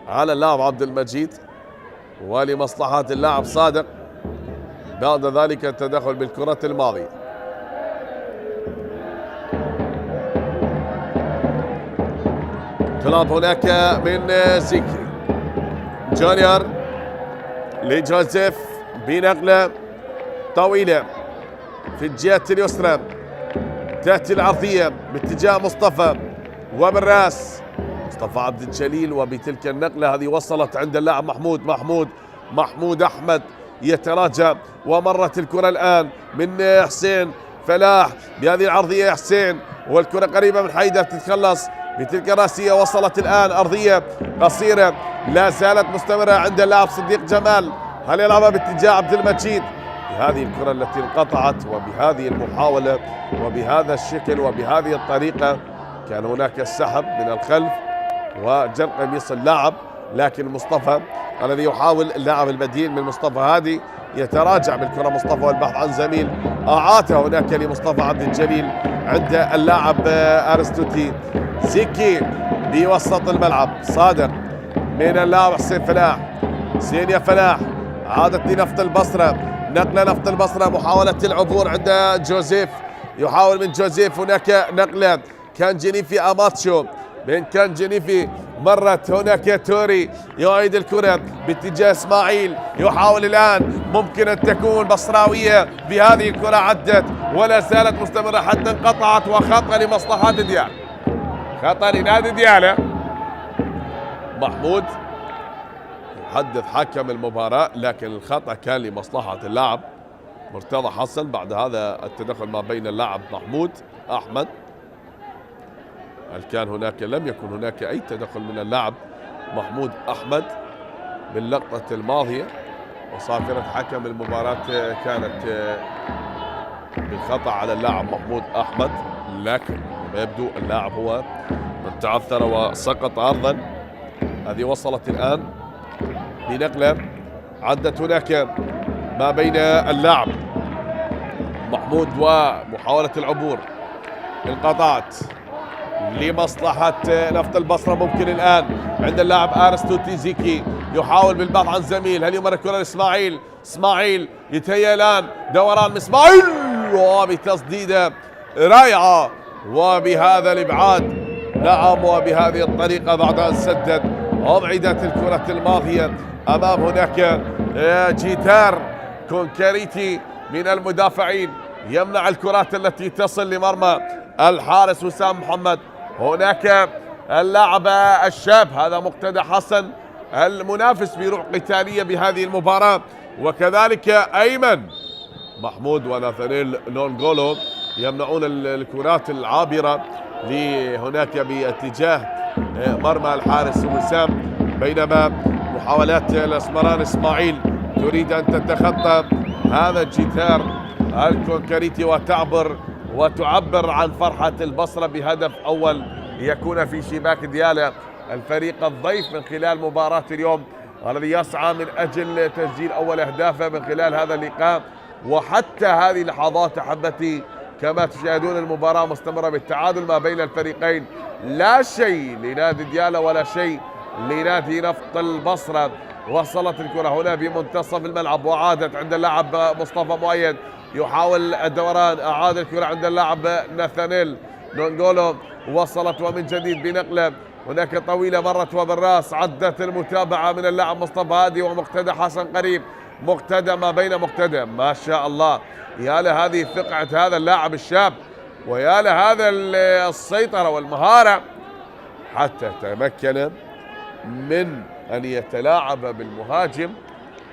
على اللاعب عبد المجيد ولمصلحة اللاعب صادق. بعد ذلك التدخل بالكرة الماضية. تلعب هناك من زيكي جونيور لجوزيف بنقلة طويلة في الجهة اليسرى، تأتي العرضية باتجاه مصطفى وبالراس مصطفى عبد الجليل، وبتلك النقلة هذه وصلت عند اللاعب محمود أحمد، يتراجع، ومرت الكرة الآن من حسين فلاح بهذه العرضية. حسين والكرة قريبة من حيدر، تتخلص بتلك الراسية، وصلت الآن أرضية قصيرة لا زالت مستمرة عند اللاعب صديق جمال، هل يلعبها باتجاه عبد المجيد؟ بهذه الكرة التي انقطعت وبهذه المحاولة وبهذا الشكل وبهذه الطريقة كان هناك السحب من الخلف وجر قميص اللاعب، لكن مصطفى الذي يحاول اللاعب البديل من مصطفى هادي يتراجع بالكرة مصطفى والبحث عن زميل، أعاطها هناك لمصطفى عبد الجليل عند اللاعب أرستوتي. زيكي بوسط الملعب، صادق من اللاعب حسين فلاح، حسين يا فلاح، عادت لنفط البصرة، نقلة نفط البصرة، محاولة العبور عند جوزيف، يحاول من جوزيف، هناك نقلة كان جينيفي أماتشو، من كان جينيفي مرت هناك توري يعيد الكرة باتجاه اسماعيل، يحاول الآن ممكن أن تكون بصراوية بهذه الكرة، عدت ولا زالت مستمرة حتى انقطعت، وخطأ لمصلحة ديالى، خطأ لنادي ديالى. محمود يحدث حكم المباراة، لكن الخطأ كان لمصلحة اللاعب مرتضى حسن بعد هذا التدخل ما بين اللاعب محمود أحمد. هل كان هناك؟ لم يكن هناك أي تدخل من اللاعب محمود أحمد باللقطة الماضية، وصافرة حكم المباراة كانت بالخطأ على اللاعب محمود أحمد، لكن ما يبدو اللاعب هو من تعثر وسقط أرضا. هذه وصلت الآن بنقلة عدت هناك ما بين اللاعب محمود ومحاولة العبور، انقطعت لمصلحة نفط البصرة. ممكن الآن عند اللاعب أرسطو تيزيكي يحاول بالبحث عن زميل، هل يمر الكرة لإسماعيل؟ إسماعيل يتهيأ الآن دوران من إسماعيل وبتصديدة رائعة وبهذا الإبعاد، نعم، وبهذه الطريقة بعد أن سدد أبعدت الكرة الماضية. أمام هناك جيتار كونكريتي من المدافعين يمنع الكرات التي تصل لمرمى الحارس وسام محمد. هناك اللاعب الشاب هذا مقتدى حسن المنافس بروح قتالية بهذه المباراة، وكذلك أيمن محمود وناثانيل نونغولو يمنعون الكرات العابرة لهناك باتجاه مرمى الحارس وسام، بينما محاولات الاسمران اسماعيل تريد ان تتخطى هذا الجدار الكونكريتي وتعبر عن فرحة البصرة بهدف أول يكون في شباك ديالى الفريق الضيف من خلال مباراة اليوم، الذي يسعى من أجل تسجيل أول أهدافه من خلال هذا اللقاء. وحتى هذه اللحظات أحبتي كما تشاهدون المباراة مستمرة بالتعادل ما بين الفريقين، لا شيء لنادي ديالى ولا شيء لنادي نفط البصرة. وصلت الكرة هنا بمنتصف الملعب وعادت عند اللاعب مصطفى مؤيد، يحاول الدوران، أعاد الكرة عند اللاعب ناثانيل نونغولو، وصلت ومن جديد بنقلة هناك طويلة مرت وبالراس، عدت المتابعة من اللاعب مصطفى هادي ومقتدى حسن قريب، مقتدى ما بين مقتدى، ما شاء الله، يا لهذه ثقة هذا اللاعب الشاب، ويا لهذا السيطرة والمهارة حتى تمكن من أن يتلاعب بالمهاجم.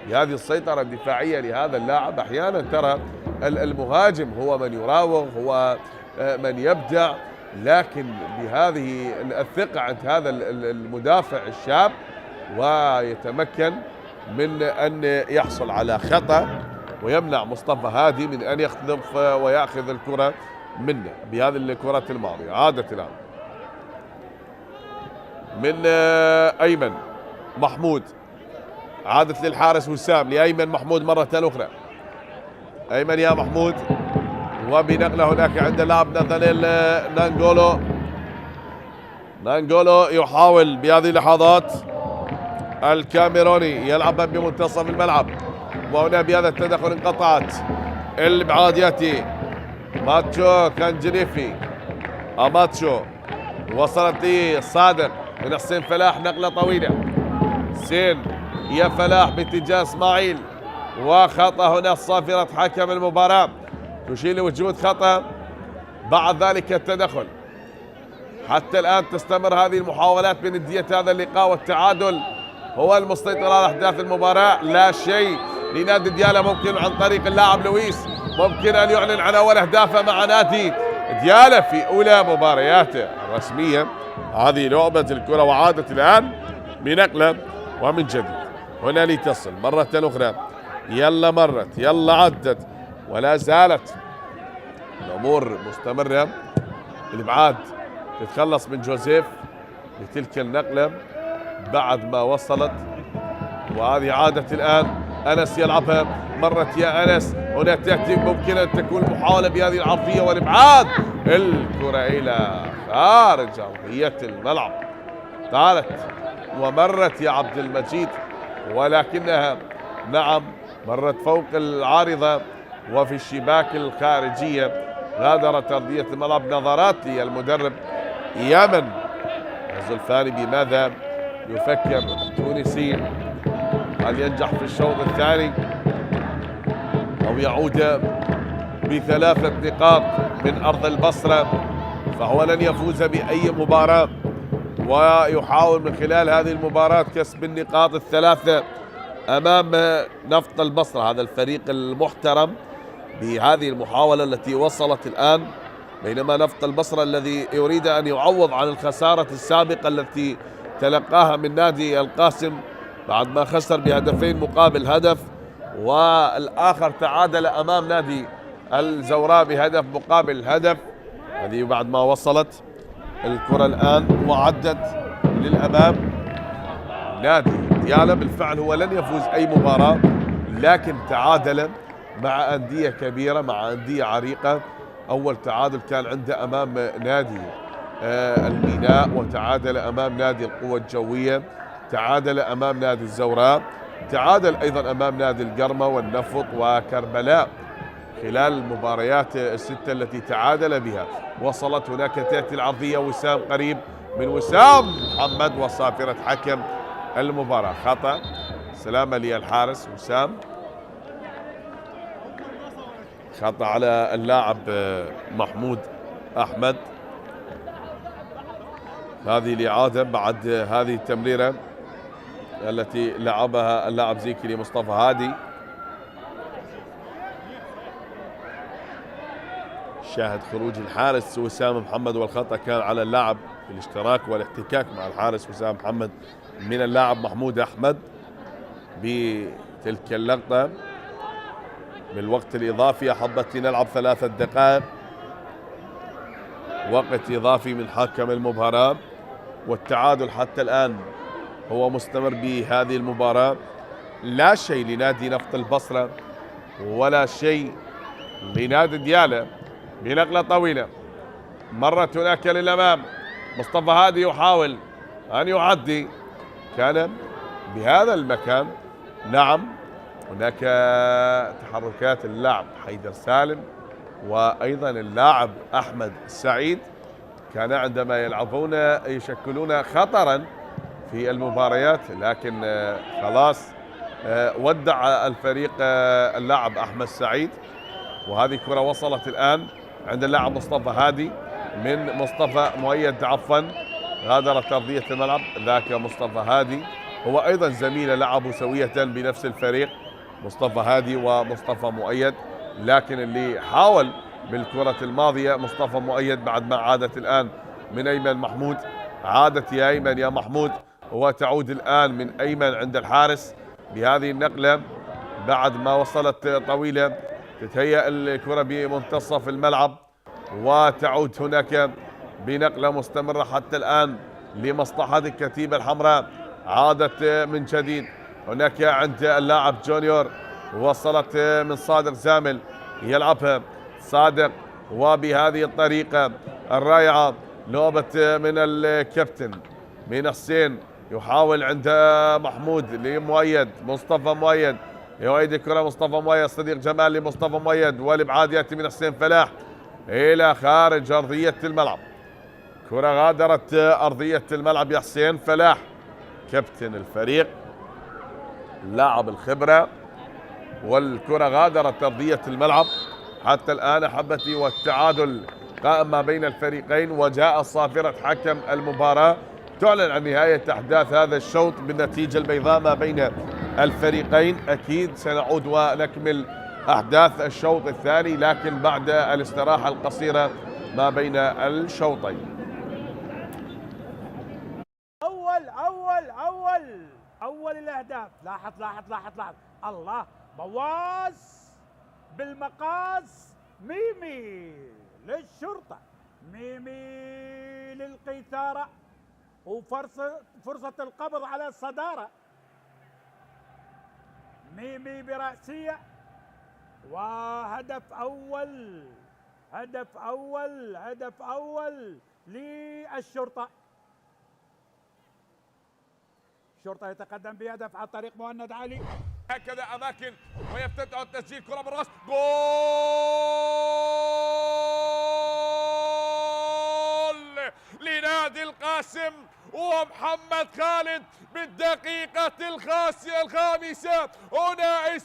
هذه السيطرة الدفاعية لهذا اللاعب، أحيانا ترى المهاجم هو من يراوغ، هو من يبدع، لكن بهذه الثقة عند هذا المدافع الشاب ويتمكن من أن يحصل على خطأ ويمنع مصطفى هادي من أن يخطف ويأخذ الكرة منه بهذه الكرة الماضية. عادت الآن من أيمن محمود، عادت للحارس وسام، لأيمن محمود مرة أخرى، أيمن يا محمود، وبنقلة هناك عند اللاعب ناثانيل نانغولو يحاول بهذه اللحظات الكاميروني يلعب بمنتصف الملعب، وهنا بهذا التدخل انقطعت الابعاد، ياتي ماتشو كان جنيفي اماتشو، وصلت لي صادق من حسين فلاح، نقلة طويلة حسين يا فلاح باتجاه اسماعيل، وخطأ هنا صافرة حكم المباراة تشير لوجود خطأ، بعد ذلك التدخل. حتى الآن تستمر هذه المحاولات بندية هذا اللقاء، والتعادل هو المسيطر على أحداث المباراة، لا شيء لنادي ديالى. ممكن عن طريق اللاعب لويس ممكن أن يعلن عن أول أهدافه مع نادي ديالى في أولى مبارياته الرسمية. هذه لعبة الكرة، وعادت الآن بنقلة ومن جديد هنا لتصل مرة أخرى، يلا مرت يلا عدت، ولا زالت الأمور مستمرة. الإبعاد تتخلص من جوزيف لتلك النقلة بعد ما وصلت، وهذه عادت الآن أنس يلعبها، مرت يا أنس، هنا تأتي ممكن أن تكون محاولة بهذه العرضية والإبعاد، الكرة إلى خارج أرضية الملعب، طالت ومرت يا عبد المجيد، ولكنها نعم مرت فوق العارضة وفي الشباك الخارجية. غادرت أرضية الملعب. نظرات للمدرب يمن الزلفاني بماذا يفكر التونسي، هل ينجح في الشوط الثاني أو يعود ب3 نقاط من أرض البصرة، فهو لن يفوز بأي مباراة ويحاول من خلال هذه المباراة كسب النقاط ال3 أمام نفط البصرة، هذا الفريق المحترم بهذه المحاولة التي وصلت الآن، بينما نفط البصرة الذي يريد أن يعوض عن الخسارة السابقة التي تلقاها من نادي القاسم بعد ما خسر ب2 مقابل هدف، والآخر تعادل أمام نادي الزوراء بهدف مقابل هدف. هذه بعد ما وصلت الكرة الآن وعدت للأمام. نادي ديالا بالفعل هو لن يفوز أي مباراة، لكن تعادل مع أندية كبيرة، مع أندية عريقة. أول تعادل كان عنده أمام نادي الميناء، وتعادل أمام نادي القوة الجوية، تعادل أمام نادي الزوراء، تعادل أيضا أمام نادي القرمة والنفط وكربلاء خلال المباريات ال6 التي تعادل بها. وصلت هناك تأتي العرضية، وسام قريب من وسام محمد وصافرة حكم المباراة. خطأ، سلامة للحارس وسام، خطأ على اللاعب محمود أحمد. هذه الإعادة بعد هذه التمريرة التي لعبها اللاعب زيكي لمصطفى هادي. شاهد خروج الحارس وسام محمد، والخطأ كان على اللاعب في الاشتراك والاحتكاك مع الحارس وسام محمد من اللاعب محمود أحمد بتلك اللقطة. بالوقت الإضافي أحبت نلعب 3 دقائق وقت إضافي من حكم المباراة، والتعادل حتى الآن هو مستمر بهذه المباراة. لا شيء لنادي نفط البصرة ولا شيء لنادي ديالا. بنقلة طويلة مرت هناك للأمام، مصطفى هادي يحاول أن يعدي، كان بهذا المكان. نعم هناك تحركات اللاعب حيدر سالم وأيضا اللاعب أحمد سعيد، كان عندما يلعبون يشكلون خطرا في المباريات، لكن خلاص ودع الفريق اللاعب أحمد سعيد. وهذه كرة وصلت الآن عند اللاعب مصطفى هادي من مصطفى مؤيد، عفوا غادرت أرضية الملعب. ذاك مصطفى هادي هو أيضا زميل لعبوا سوية بنفس الفريق، مصطفى هادي ومصطفى مؤيد، لكن اللي حاول بالكرة الماضية مصطفى مؤيد بعد ما عادت الآن من أيمن محمود. عادت يا أيمن يا محمود، وتعود الآن من أيمن عند الحارس بهذه النقلة بعد ما وصلت طويلة. تتهيأ الكرة بمنتصف الملعب وتعود هناك بنقلة مستمرة حتى الآن لمصلحة الكتيبة الحمراء. عادت من جديد هناك عند اللاعب جونيور، وصلت من صادق زامل، يلعبها صادق، وبهذه الطريقة الرائعة لعبة من الكابتن من حسين، يحاول عند محمود لمؤيد، مصطفى مؤيد يعيد الكرة، مصطفى مؤيد صديق جمال لمصطفى مؤيد، والابعاد ياتي من حسين فلاح الى خارج ارضية الملعب. كرة غادرت ارضية الملعب يا حسين فلاح كابتن الفريق لاعب الخبرة، والكرة غادرت ارضية الملعب حتى الان احبتي، والتعادل قائم ما بين الفريقين. وجاء صافرة حكم المباراة تعلن عن نهاية أحداث هذا الشوط بالنتيجة البيضاء ما بين الفريقين. أكيد سنعود ونكمل أحداث الشوط الثاني، لكن بعد الاستراحة القصيرة ما بين الشوطين. أول الأهداف. لاحظ الله، بواز بالمقاس، ميمي للشرطة، ميمي للقيثارة، وفرصة القبض على الصدارة. ميمي برأسية، وهدف أول للشرطة. الشرطة يتقدم بهدف عن طريق مهند علي. هكذا أماكن ويفتتح التسجيل، كرة بالراس، جول لنادي القاسم، ومحمد خالد بالدقيقة الخامسة. هنا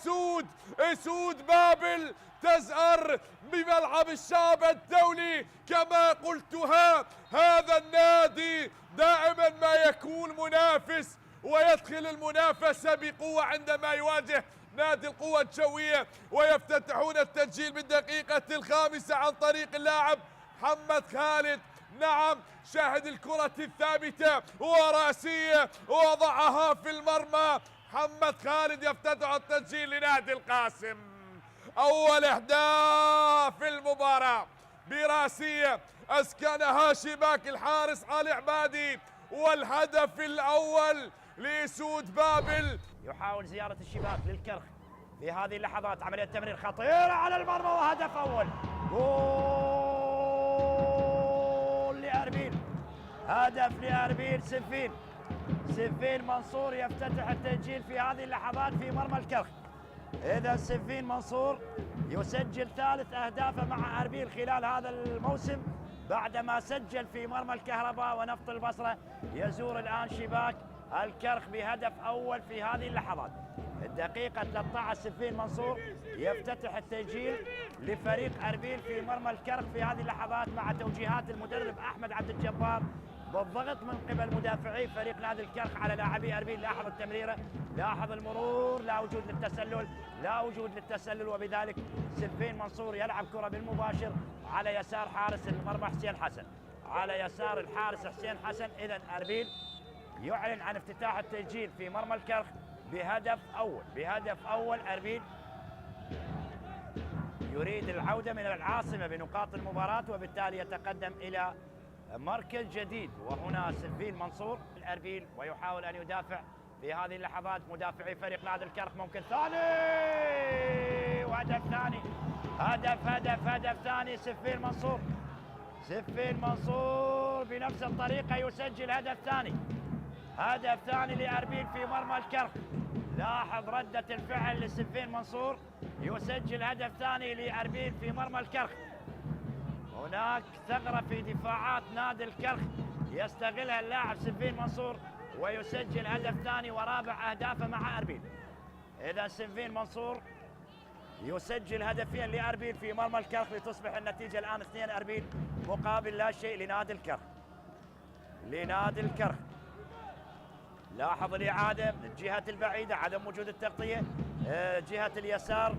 اسود بابل تزأر بملعب الشعب الدولي. كما قلتها، هذا النادي دائما ما يكون منافس ويدخل المنافسة بقوة عندما يواجه نادي القوى الجوية، ويفتتحون التسجيل بالدقيقة الخامسة عن طريق اللاعب محمد خالد. نعم، شاهد الكرة الثابتة وراسية وضعها في المرمى. محمد خالد يفتتح التسجيل لنادي القاسم. أول أهداف المباراة براسية أسكنها شباك الحارس علي عبادي، والهدف الأول لأسود بابل. يحاول زيارة الشباك للكرخ في هذه اللحظات، عملية تمرير خطيرة على المرمى وهدف أول. جول لأربيل، هدف لأربيل. سفين منصور يفتتح التسجيل في هذه اللحظات في مرمى الكرخ. إذا سفين منصور يسجل ثالث أهدافه مع أربيل خلال هذا الموسم، بعدما سجل في مرمى الكهرباء ونفط البصرة. يزور الآن شباك الكرخ بهدف أول في هذه اللحظات. الدقيقة 13 سفين منصور يفتتح التسجيل لفريق أربيل في مرمى الكرخ في هذه اللحظات، مع توجيهات المدرب أحمد عبد الجبار بالضغط من قبل مدافعي فريق نادي الكرخ على لاعبي أربيل. لاحظ التمريرة، لاحظ المرور، لا وجود للتسلل، وبذلك سفين منصور يلعب كرة بالمباشر على يسار حارس المرمى حسين حسن، على يسار الحارس حسين حسن. إذن أربيل يعلن عن افتتاح التسجيل في مرمى الكرخ بهدف أول. أربيل يريد العودة من العاصمة بنقاط المباراة، وبالتالي يتقدم إلى مركز جديد. وهنا سفين منصور الأربيل ويحاول أن يدافع في هذه اللحظات. مدافعي فريق نادي الكرخ ممكن ثاني، وهدف ثاني، هدف ثاني. سفين منصور بنفس الطريقة يسجل هدف ثاني لأربيل في مرمى الكرخ. لاحظ ردة الفعل لسفين منصور، يسجل هدف ثاني لأربيل في مرمى الكرخ. هناك ثغرة في دفاعات نادي الكرخ يستغلها اللاعب سفين منصور ويسجل هدف ثاني ورابع أهدافه مع أربيل. إذا سفين منصور يسجل هدفين لأربيل في مرمى الكرخ، لتصبح النتيجة الآن 2 أربيل مقابل لا شيء لنادي الكرخ. لاحظ الإعادة من الجهة البعيدة، عدم وجود التغطية. جهة اليسار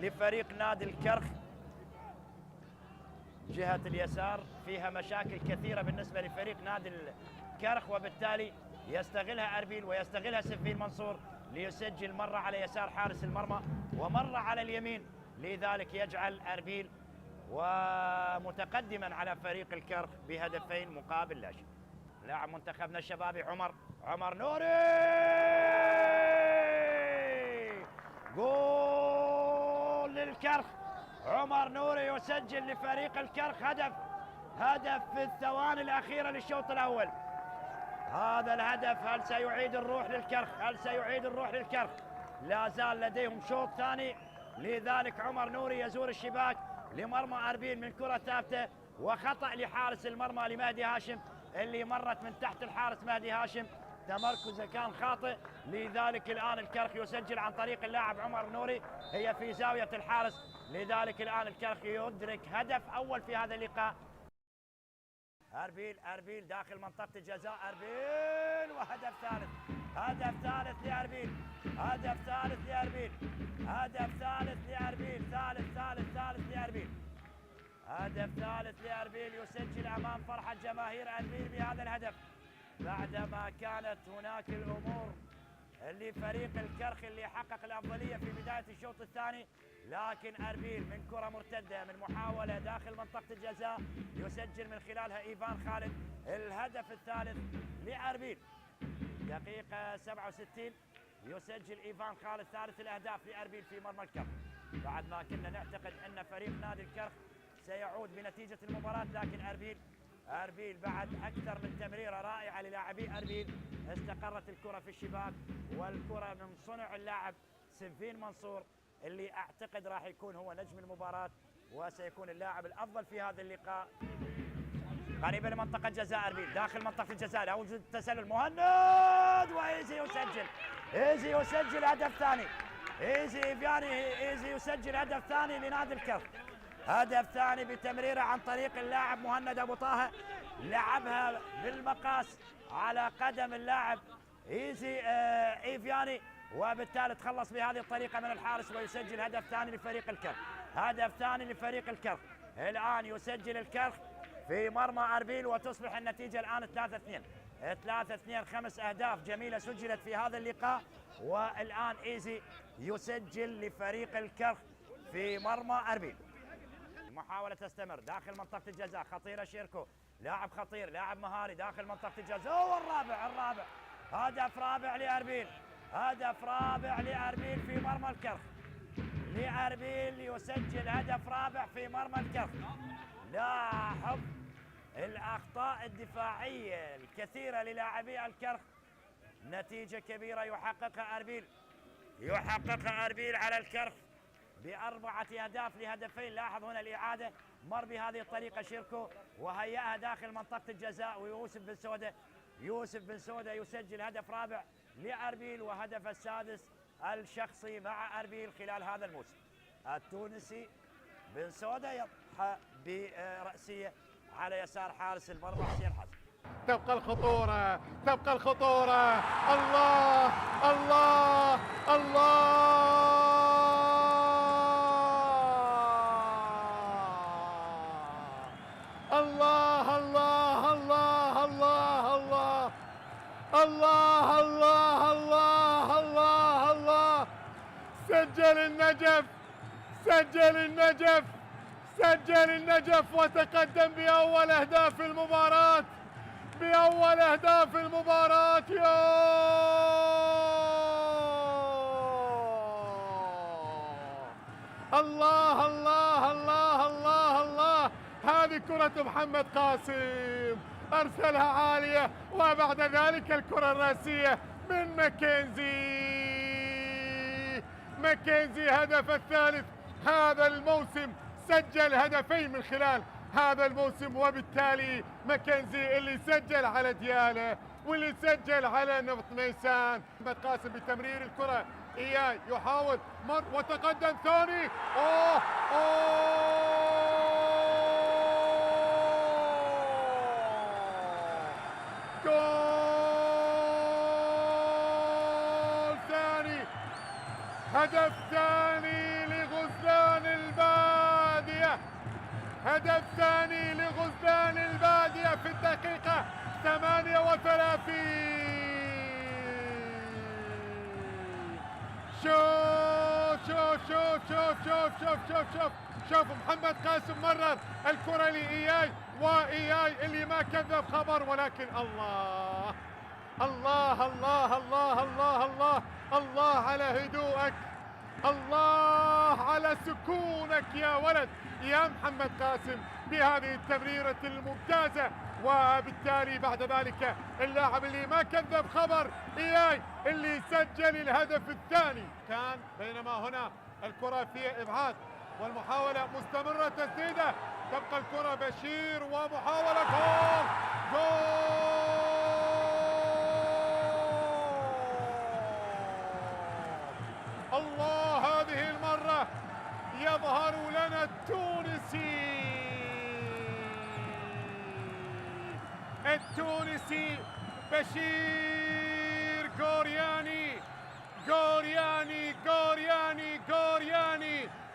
لفريق نادي الكرخ، جهة اليسار فيها مشاكل كثيرة بالنسبة لفريق نادي الكرخ، وبالتالي يستغلها أربيل ويستغلها سفين منصور ليسجل مرة على يسار حارس المرمى ومرة على اليمين، لذلك يجعل أربيل ومتقدما على فريق الكرخ بهدفين مقابل لا شيء. لاعب منتخبنا الشبابي عمر نوري، جول للكرخ. عمر نوري يسجل لفريق الكرخ هدف في الثواني الأخيرة للشوط الأول. هذا الهدف هل سيعيد الروح للكرخ؟ لا زال لديهم شوط ثاني، لذلك عمر نوري يزور الشباك لمرمى أربيل من كرة ثابتة، وخطأ لحارس المرمى لمهدي هاشم اللي مرت من تحت الحارس مهدي هاشم، تمركزه كان خاطئ. لذلك الآن الكرخ يسجل عن طريق اللاعب عمر نوري، هي في زاوية الحارس. لذلك الآن الكرخ يدرك هدف أول في هذا اللقاء. أربيل داخل منطقة الجزاء، أربيل وهدف ثالث لأربيل، هدف ثالث لأربيل يسجل أمام فرحة جماهير أربيل بهذا الهدف، بعدما كانت هناك الأمور لفريق الكرخ اللي حقق الأفضلية في بداية الشوط الثاني، لكن أربيل من كرة مرتدة من محاولة داخل منطقة الجزاء يسجل من خلالها إيفان خالد الهدف الثالث لأربيل. دقيقة 67 يسجل إيفان خالد ثالث الأهداف لأربيل في مرمى الكرخ، بعد ما كنا نعتقد أن فريق نادي الكرخ سيعود بنتيجة المباراة، لكن أربيل بعد أكثر من تمريرة رائعة للاعبي أربيل استقرت الكرة في الشباك، والكرة من صنع اللاعب سفين منصور اللي أعتقد راح يكون هو نجم المباراة وسيكون اللاعب الأفضل في هذا اللقاء. قريبة لمنطقة جزاء أربيل، داخل منطقة الجزاء لا وجود تسلل، مهند وإيزي يسجل، إيزي يسجل هدف ثاني، إيزي إيفياني إيزي يسجل هدف ثاني لنادي الكرخ، هدف ثاني بتمريره عن طريق اللاعب مهند أبو طه، لعبها بالمقاس على قدم اللاعب إيزي إيفياني، وبالتالي تخلص بهذه الطريقة من الحارس ويسجل هدف ثاني لفريق الكرخ، هدف ثاني لفريق الكرخ. الآن يسجل الكرخ في مرمى أربيل وتصبح النتيجة الآن 3-2. 3-2 5 أهداف جميلة سجلت في هذا اللقاء، والآن إيزي يسجل لفريق الكرخ في مرمى أربيل. المحاولة تستمر داخل منطقة الجزاء، خطيرة شيركو، لاعب خطير لاعب مهاري داخل منطقة الجزاء، والرابع هدف رابع لأربيل، هدف رابع لأربيل في مرمى الكرخ، لأربيل يسجل هدف رابع في مرمى الكرخ. لاحظ الأخطاء الدفاعية الكثيرة للاعبي الكرخ، نتيجة كبيرة يحققها أربيل على الكرخ ب4 أهداف لهدفين. لاحظ هنا الإعادة، مر بهذه الطريقة شيركو وهيأها داخل منطقة الجزاء، ويوسف بن سودة يسجل هدف رابع لأربيل وهدف السادس الشخصي مع أربيل خلال هذا الموسم. التونسي بن سودة يضحى برأسية على يسار حارس المرمى حسين حسن. تبقى الخطورة، تبقى الخطورة، الله الله الله، الله الله الله الله الله الله الله الله الله الله. سجل النجف، سجل النجف، سجل النجف وتقدم بأول أهداف المباراة، بأول أهداف المباراة. يا الله الله الله الله الله. هذه كرة محمد قاسم أرسلها عالية، وبعد ذلك الكرة الرأسية من ماكنزي هدف الثالث هذا الموسم، سجل هدفين من خلال هذا الموسم، وبالتالي ماكنزي اللي سجل على دياله واللي سجل على نفط ميسان. محمد قاسم بتمرير الكرة إياه يحاول مر وتقدم ثاني، أوه جول ثاني، هدف ثاني لغزلان البادية، هدف ثاني لغزلان البادية في الدقيقة 38. شوف محمد قاسم مرر الكرة لإياي، وإياي اللي ما كذب خبر، ولكن الله الله الله الله الله الله الله على هدوءك، الله على سكونك يا ولد يا محمد قاسم بهذه التمريرة الممتازة. وبالتالي بعد ذلك اللاعب اللي ما كذب خبر إياي اللي سجل الهدف الثاني كان، بينما هنا الكرة فيها إبعاد والمحاولة مستمرة تسديدة، تبقى الكرة بشير ومحاولة جول الله. هذه المرة يظهر لنا التونسي بشير غورياني،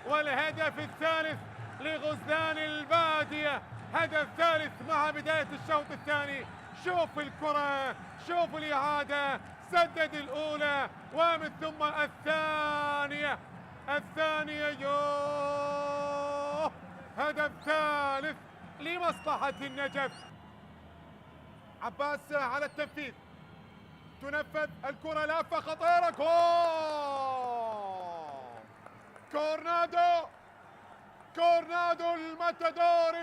والهدف الثالث لغزلان البادية، هدف ثالث مع بداية الشوط الثاني. شوف الكرة، شوف الإعادة، سدد الأولى ومن ثم الثانية يوه، هدف ثالث لمصلحة النجف. عباس على التنفيذ، تنفذ الكرة لافة خطيرة، كورنادو الماتادور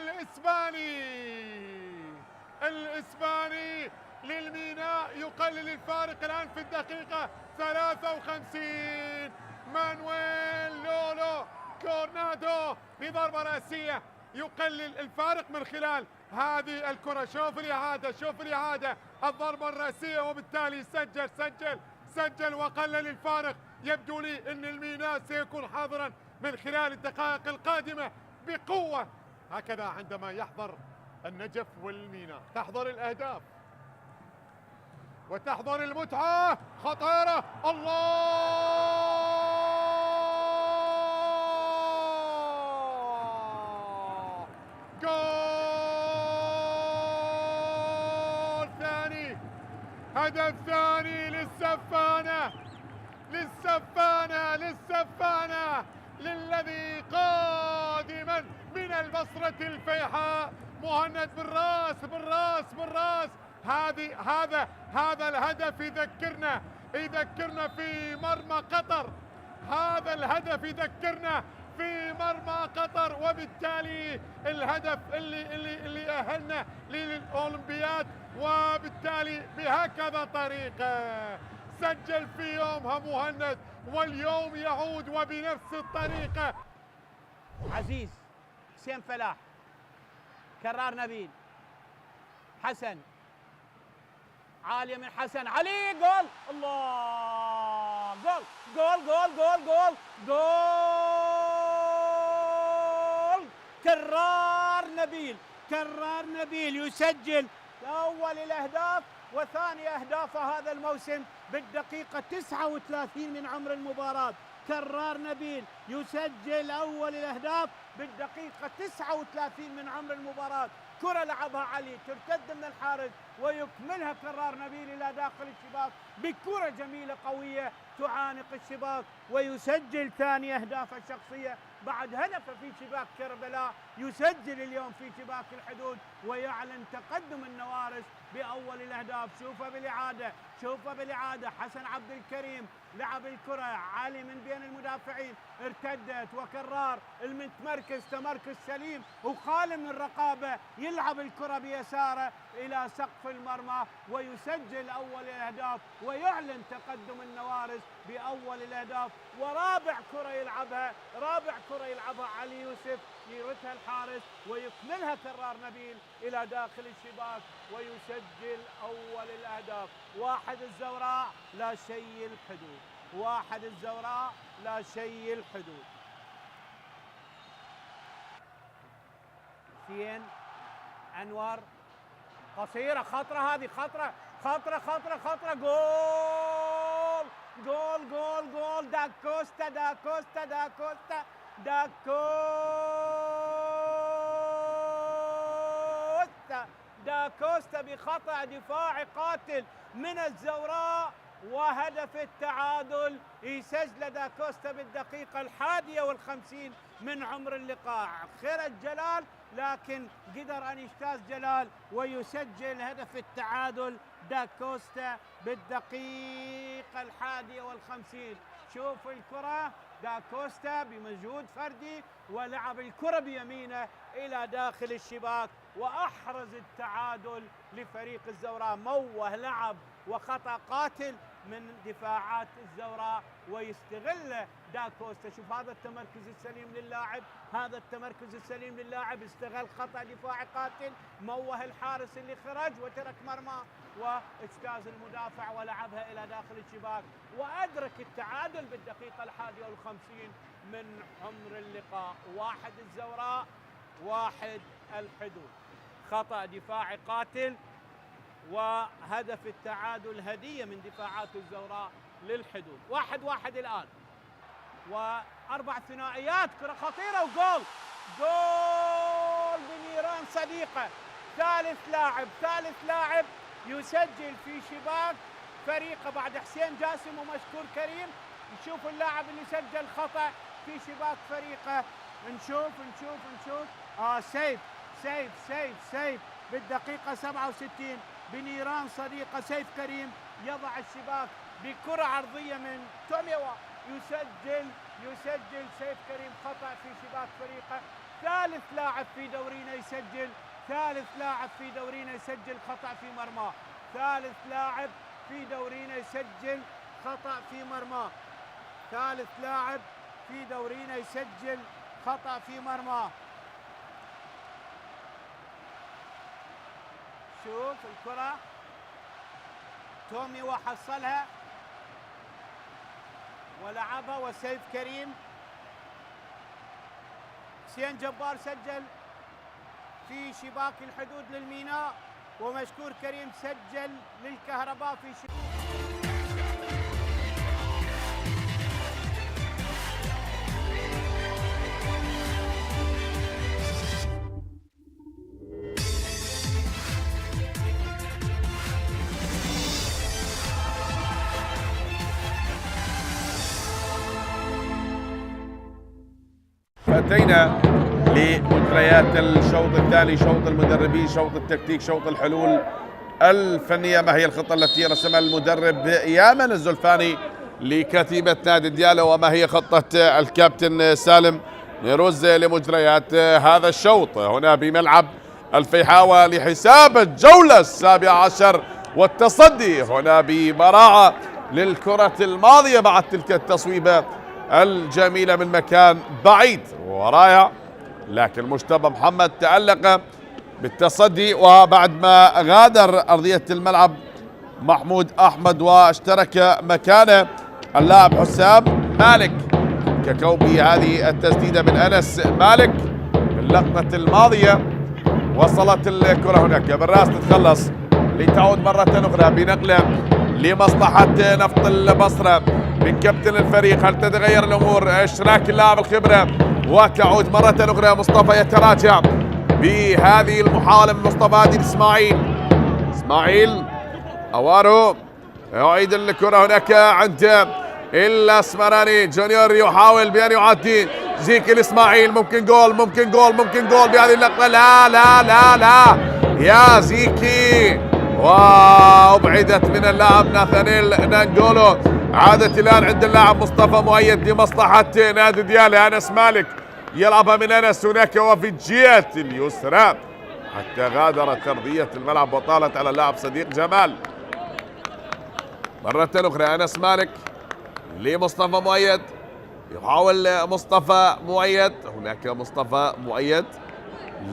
الإسباني للميناء يقلل الفارق الآن في الدقيقة 53. مانويل لولو كورنادو بضربة رأسية يقلل الفارق من خلال هذه الكرة. شوف الإعادة، شوف الإعادة، الضربة الرأسية، وبالتالي سجل وقلل الفارق. يبدو لي أن الميناء سيكون حاضرا من خلال الدقائق القادمة بقوة. هكذا عندما يحضر النجف والميناء تحضر الأهداف وتحضر المتعة. خطيرة، الله، جول ثاني، هدف ثاني للسفانة للذي قادما من البصرة الفيحاء. مهند بالراس. هذا الهدف يذكرنا في مرمى قطر. هذا الهدف يذكرنا في مرمى قطر، وبالتالي الهدف اللي أهلنا للأولمبياد، وبالتالي بهكذا طريقة سجل في يومها مهند، واليوم يعود وبنفس الطريقة. عزيز حسين فلاح، كرار نبيل، حسن، عالية من حسن، علي، جول، الله، جول جول جول جول جول جول. كرار نبيل يسجل أول الأهداف وثاني أهدافه هذا الموسم بالدقيقة 39 من عمر المباراة. كرار نبيل يسجل أول الأهداف بالدقيقة 39 من عمر المباراة. كرة لعبها علي ترتد من الحارس ويكملها كرار نبيل إلى داخل الشباك بكرة جميلة قوية تعانق الشباك، ويسجل ثاني أهدافه الشخصية بعد هدفه في شباك كربلاء. يسجل اليوم في شباك الحدود ويعلن تقدم النوارس بأول الأهداف. شوفه بالإعادة، حسن عبد الكريم لعب الكرة، علي من بين المدافعين ارتدت، وكرار المتمركز تمركز سليم وخال من الرقابة يلعب الكرة بيساره إلى سقف المرمى ويسجل أول الأهداف ويعلن تقدم النوارس بأول الأهداف. ورابع كرة يلعبها علي يوسف، يردها الحارس ويكملها كرار نبيل إلى داخل الشباك ويسجل أول الأهداف. واحد الزوراء لا شيء الحدود. حسين أنور، قصيرة، خطرة، هذه خطرة، جول. داكوستا بخطأ دفاعي قاتل من الزوراء، وهدف التعادل يسجل داكوستا بالدقيقة 51 من عمر اللقاء. خرج جلال لكن قدر أن يجتاز جلال ويسجل هدف التعادل داكوستا بالدقيقة 51. شوف الكرة، داكوستا بمجهود فردي ولعب الكرة بيمينه إلى داخل الشباك وأحرز التعادل لفريق الزوراء. موه لعب وخطأ قاتل من دفاعات الزوراء ويستغل داكوستا. شوف هذا التمركز السليم للاعب، استغل خطأ دفاعي قاتل، موه الحارس اللي خرج وترك مرمى واجتاز المدافع ولعبها إلى داخل الشباك وأدرك التعادل بالدقيقة 51 من عمر اللقاء. 1 الزوراء 1 الحدود. خطأ دفاعي قاتل وهدف التعادل هدية من دفاعات الزوراء للحدود. 1-1 الآن، وأربع ثنائيات، كرة خطيرة وجول بنيران صديقة. ثالث لاعب يسجل في شباك فريقه بعد حسين جاسم ومشكور كريم. نشوف اللاعب اللي سجل خطأ في شباك فريقه. نشوف سيف بالدقيقة 67 بنيران صديقة. سيف كريم يضع الشباك بكرة عرضية من توميوا، يسجل سيف كريم خطأ في شباك فريقه. ثالث لاعب في دورينا يسجل خطأ في مرماه. ثالث لاعب في دورينا يسجل خطأ في مرماه. شوف الكرة تومي وحصلها ولعبها، وسيف كريم. حسين جبار سجل في شباك الحدود للميناء، ومشكور كريم سجل للكهرباء في شباك. فأتينا لمجريات الشوط الثاني، شوط المدربين، شوط التكتيك، شوط الحلول الفنية. ما هي الخطة التي رسمها المدرب يامن الزلفاني لكتيبة نادي ديالى، وما هي خطة الكابتن سالم نيروز لمجريات هذا الشوط هنا بملعب الفيحاوة لحساب الجولة 17 والتصدي هنا ببراعة للكرة الماضية بعد تلك التصويبة الجميلة من مكان بعيد ورائع، لكن مجتبى محمد تألق بالتصدي. وبعد ما غادر أرضية الملعب محمود أحمد واشترك مكانه اللاعب حسام مالك ككوبي هذه التسديدة من أنس مالك باللقطة الماضية. وصلت الكرة هناك بالراس تتخلص لتعود مرة أخرى بنقلة لمصلحة نفط البصرة من كابتن الفريق. هل تتغير الأمور؟ إشراك اللاعب الخبرة، وتعود مرة أخرى مصطفى يتراجع بهذه المحاولة من مصطفى عادل إسماعيل أوارو يعيد الكرة هناك عند الأسمراني جونيور يحاول بأن يعدي زيكي الإسماعيل. ممكن جول بهذه اللقطة. لا لا لا لا يا زيكي، وأبعدت من اللاعب ناثانيل نانجولو. عادت الآن عند اللاعب مصطفى مؤيد لمصلحة نادي ديالى. أنس مالك يلعبها من أنس هناك وفي الجهة اليسرى حتى غادرت أرضية الملعب وطالت على اللاعب صديق جمال. مرة أخرى أنس مالك لمصطفى مؤيد، يحاول مصطفى مؤيد. هناك مصطفى مؤيد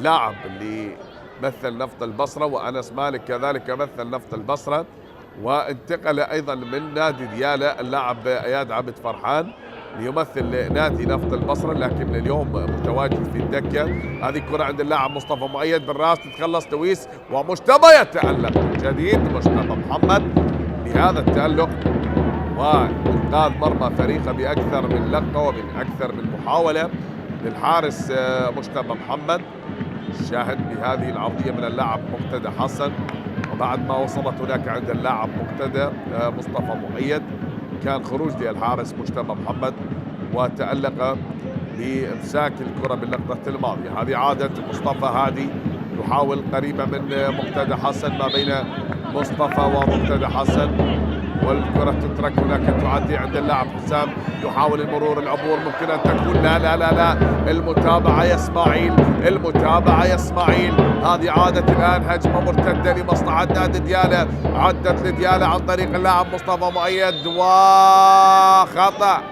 لاعب اللي مثل نفط البصرة، وأنس مالك كذلك مثل نفط البصرة، وانتقل أيضا من نادي ديالى اللاعب اياد عبد فرحان ليمثل نادي نفط البصرة، لكن اليوم متواجد في الدكة. هذه الكرة عند اللاعب مصطفى مؤيد بالراس تتخلص تويس، ومجتبى يتألق جديد مجتبى محمد بهذا التألق وإنقاذ مرمى فريقه بأكثر من لقطة ومن أكثر من محاولة للحارس مجتبى محمد. شاهد بهذه العرضية من اللاعب مقتدى حسن، وبعد ما وصلت هناك عند اللاعب مقتدى مصطفى مؤيد كان خروج للحارس مجتبى محمد وتألق بإمساك الكرة باللقطة الماضية. هذه عادة مصطفى هادي يحاول قريبة من مقتدى حسن، ما بين مصطفى ومقتدى حسن، والكرة تترك هناك تعدي عند اللاعب حسام يحاول المرور العبور. ممكن أن تكون لا لا لا لا المتابعة يا إسماعيل. هذه عادت الآن هجمة مرتدة لمصلحة نادي ديالى، عدت لديالى عن طريق اللاعب مصطفى مؤيد، وخطأ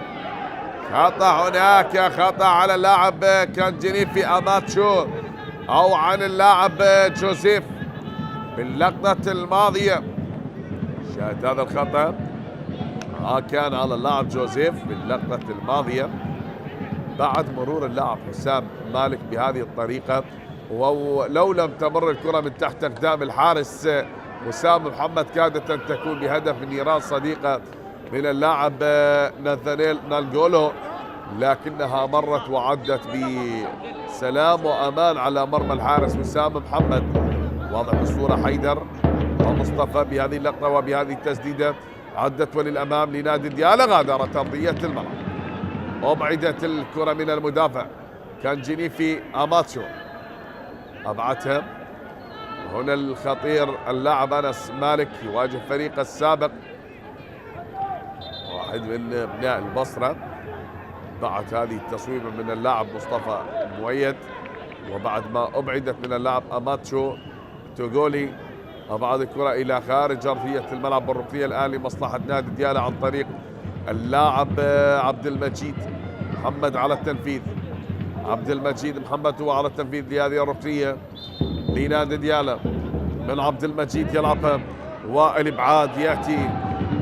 هناك خطأ على اللاعب كان جنيفي أماتشو أو عن اللاعب جوزيف باللقطة الماضية. شاهد هذا الخطأ كان على اللاعب جوزيف باللقطة الماضية بعد مرور اللاعب حسام مالك بهذه الطريقة، ولو لم تمر الكرة من تحت أقدام الحارس وسام محمد كادت أن تكون بهدف نيران صديقة من اللاعب ناثانيل نانجولو، لكنها مرت وعدت بسلام وأمان على مرمى الحارس وسام محمد. واضح بالصورة حيدر ومصطفى بهذه اللقطة وبهذه التسديدة عدت وللأمام لنادي ديالى، غادرت أرضية الملعب. أبعدت الكرة من المدافع كان جينيفي أماتشو، أبعدها. هنا الخطير اللاعب أنس مالك يواجه فريق السابق واحد من أبناء البصرة. بعد هذه التصويبة من اللاعب مصطفى مؤيد، وبعد ما أبعدت من اللاعب أماتشو توغولي أبعد الكرة إلى خارج أرضية الملعب بالركنية الآن لمصلحة نادي ديالى عن طريق اللاعب عبد المجيد محمد على التنفيذ. عبد المجيد محمد هو على التنفيذ لهذه الركنية لنادي ديالى. من عبد المجيد يلعبها والابعاد ياتي.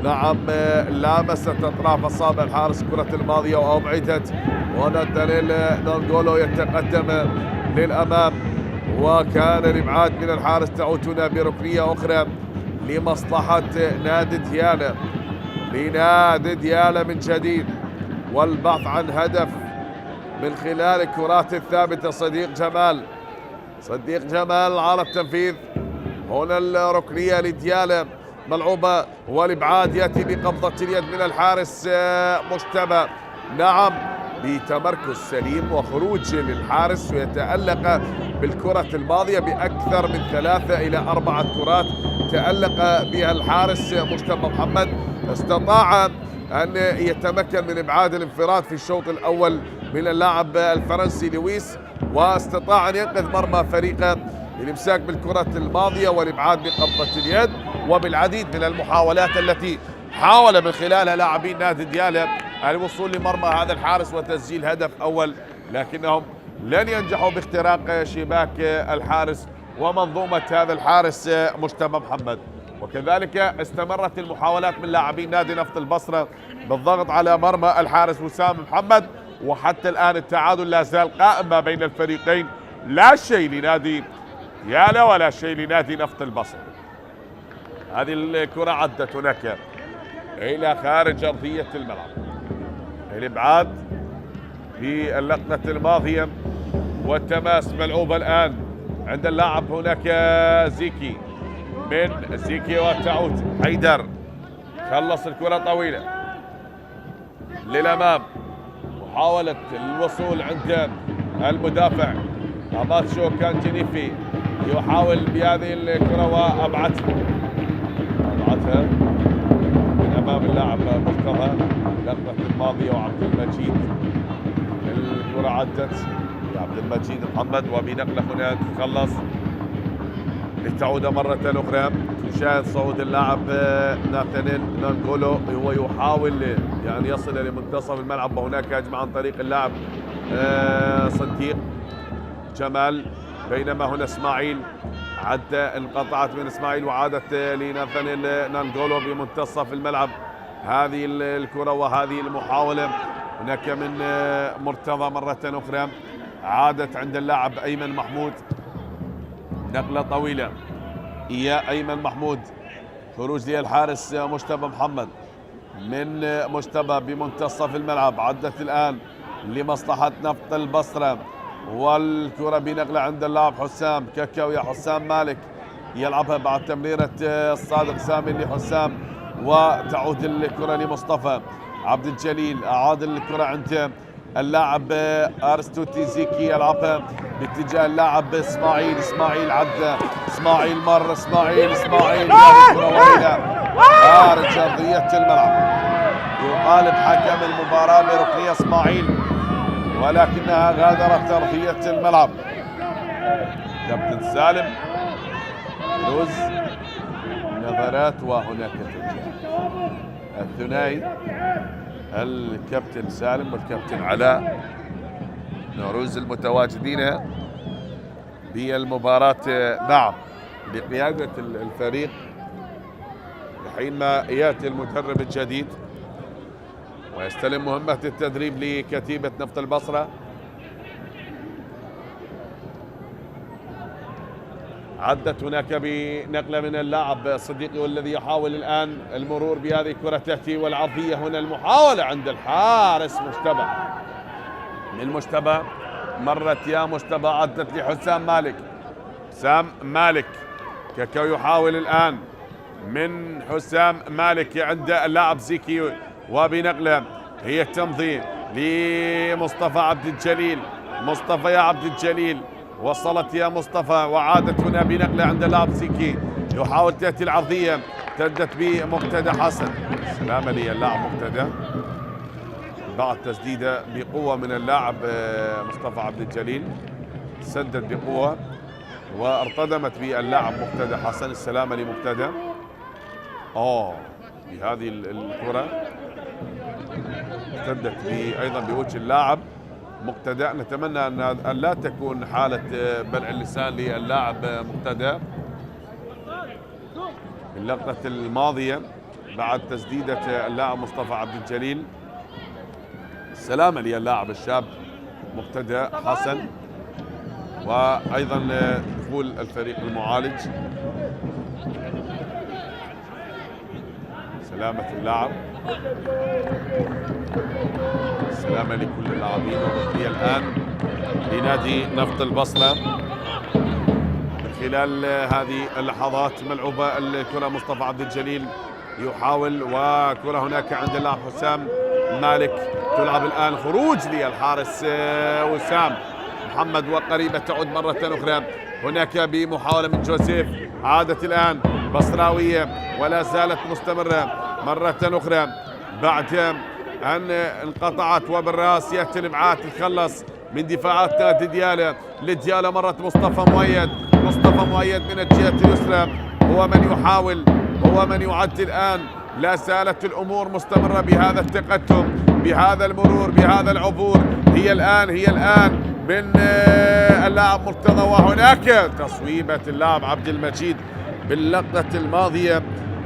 نعم لامست اطراف اصابع الحارس كرة الماضية وابعدت، وناتانيل نانغولو يتقدم للامام، وكان الابعاد من الحارس. تعود هنا بركنية اخرى لمصلحة نادي ديالا، لنادي ديالا من جديد، والبحث عن هدف من خلال الكرات الثابتة. صديق جمال على التنفيذ. هنا الركنية لديالا ملعوبة، والابعاد ياتي بقبضة اليد من الحارس مجتبى. نعم بتمركز سليم وخروج للحارس، ويتألق بالكرة الماضية بأكثر من 3 إلى 4 كرات تألق بها الحارس مجتبى محمد. استطاع أن يتمكن من إبعاد الانفراد في الشوط الأول من اللاعب الفرنسي لويس، واستطاع أن ينقذ مرمى فريقه بالإمساك بالكرة الماضية والإبعاد بقبضة اليد، وبالعديد من المحاولات التي حاول من خلالها لاعبين نادي ديالا الوصول لمرمى هذا الحارس وتسجيل هدف أول، لكنهم لن ينجحوا باختراق شباك الحارس ومنظومة هذا الحارس مجتبى محمد. وكذلك استمرت المحاولات من لاعبين نادي نفط البصرة بالضغط على مرمى الحارس وسام محمد، وحتى الآن التعادل لا زال قائم ما بين الفريقين، لا شيء لنادي ديالا ولا شيء لنادي نفط البصرة. هذه الكرة عدت هناك إلى خارج أرضية الملعب. الإبعاد في اللقطة الماضية والتماس ملعوبة الآن عند اللاعب هناك زيكي، من زيكي وتعود حيدر. خلص الكرة طويلة للأمام، محاولة الوصول عند المدافع أماتشو كان جينيفي يحاول بهذه الكرة وأبعدها من أمام اللاعب مرتضى. لقطة الماضية وعبد المجيد، الكرة عدت لعبد المجيد محمد، وبنقلة هنا تخلص لتعود مرة أخرى. تشاهد صعود اللاعب ناتانيل نانغولو، هو يحاول يعني يصل لمنتصف الملعب، وهناك هجمة عن طريق اللاعب صديق جمال، بينما هنا اسماعيل عدى، انقطعت من اسماعيل وعادت لناتانيل نانغولو بمنتصف الملعب. هذه الكرة وهذه المحاولة هناك من مرتضى مرة أخرى، عادت عند اللاعب أيمن محمود. نقلة طويلة يا أيمن محمود، خروج للحارس مجتبى محمد من مجتبى بمنتصف الملعب، عدت الآن لمصلحة نفط البصرة، والكرة بنقلة عند اللاعب حسام كاكاو. يا حسام مالك يلعبها بعد تمريرة الصادق سامي لحسام، وتعود الكرة لمصطفى عبد الجليل. أعاد الكرة عند اللاعب أرستوتي زيكي، يلعبها باتجاه اللاعب اسماعيل عدى، اسماعيل مر، اسماعيل الكرة وإلى خارج أرضية الملعب. يطالب حكم المباراة بركنية اسماعيل، ولكنها غادرت أرضية الملعب. كابتن سالم فيروز نظرات، وهناك ترجيح. الثنائي الكابتن سالم والكابتن علاء نوروز المتواجدين بالمباراة نعم بقيادة الفريق حينما يأتي المدرب الجديد ويستلم مهمة التدريب لكتيبة نفط البصرة. عدت هناك بنقلة من اللاعب صديقي، والذي يحاول الآن المرور بهذه الكرة تأتي، والعرضية هنا المحاولة عند الحارس مجتبى. من مجتبى مرت يا مجتبى، عدت لحسام مالك. حسام مالك كاكاو يحاول الآن من حسام مالك عند اللاعب زيكي، وبنقلة هي تمضي لمصطفى عبد الجليل. مصطفى يا عبد الجليل، وصلت يا مصطفى، وعادت هنا بنقلة عند اللاعب زيكي، يحاول تأتي العرضية، تدت بمقتدى حسن. سلامة لي اللاعب مقتدى بعد تسديدة بقوة من اللاعب مصطفى عبد الجليل، سدد بقوة وارتدمت باللاعب مقتدى حسن. السلامة لمقتدى. بهذه الكرة ارتدت أيضا بوجه اللاعب مقتدى. نتمنى أن لا تكون حالة بلع اللسان للاعب مقتدى. اللقطة الماضية بعد تسديدة اللاعب مصطفى عبد الجليل. سلامة للاعب الشاب مقتدى حسن، وأيضا دخول الفريق المعالج. سلامة اللاعب، سلامة لكل اللاعبين. وبقي الآن لنادي نفط البصرة خلال هذه اللحظات ملعوبة الكرة. مصطفى عبد الجليل يحاول، وكرة هناك عند اللاعب حسام مالك. تلعب الآن خروج للحارس وسام محمد، وقريبة تعود مرة أخرى هناك بمحاولة من جوزيف. عادت الآن بصراوية ولا زالت مستمرة مرة أخرى بعد أن انقطعت، وبالراس يأتي الإبعاد تتخلص من دفاعات نادي ديالى. لديالى مرة مصطفى مؤيد، مصطفى مؤيد من الجهة اليسرى هو من يحاول، هو من يعد الآن. لا زالت الأمور مستمرة بهذا التقدم، بهذا المرور، بهذا العبور. هي الآن من اللاعب مرتضى، وهناك تصويبة اللاعب عبد المجيد باللقطة الماضية.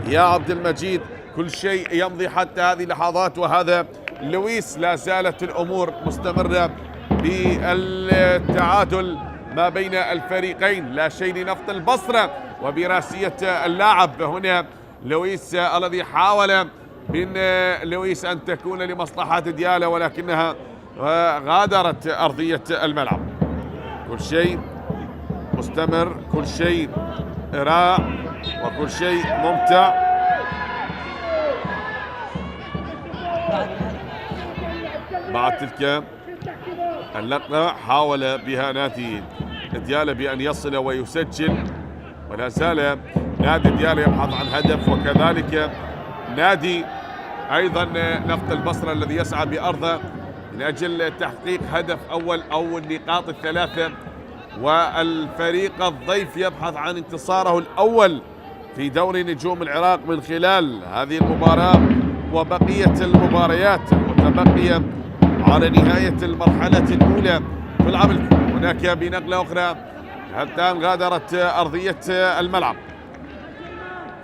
يا عبد المجيد كل شيء يمضي حتى هذه اللحظات، وهذا لويس. لا زالت الأمور مستمرة بالتعادل ما بين الفريقين، لا شيء لنفط البصرة، وبراسية اللاعب هنا لويس الذي حاول من لويس أن تكون لمصلحة ديالى، ولكنها غادرت أرضية الملعب. كل شيء مستمر، كل شيء رائع، وكل شيء ممتع. بعد تلك اللقطة حاول بها نادي ديالى بأن يصل ويسجل، ولا زال نادي ديالى يبحث عن هدف، وكذلك نادي أيضا نفط البصرة الذي يسعى بأرضه من أجل تحقيق هدف أول أو النقاط الثلاثة. والفريق الضيف يبحث عن انتصاره الأول في دوري نجوم العراق من خلال هذه المباراة وبقية المباريات المتبقية على نهاية المرحلة الأولى. تلعب هناك بنقلة أخرى حتى غادرت أرضية الملعب.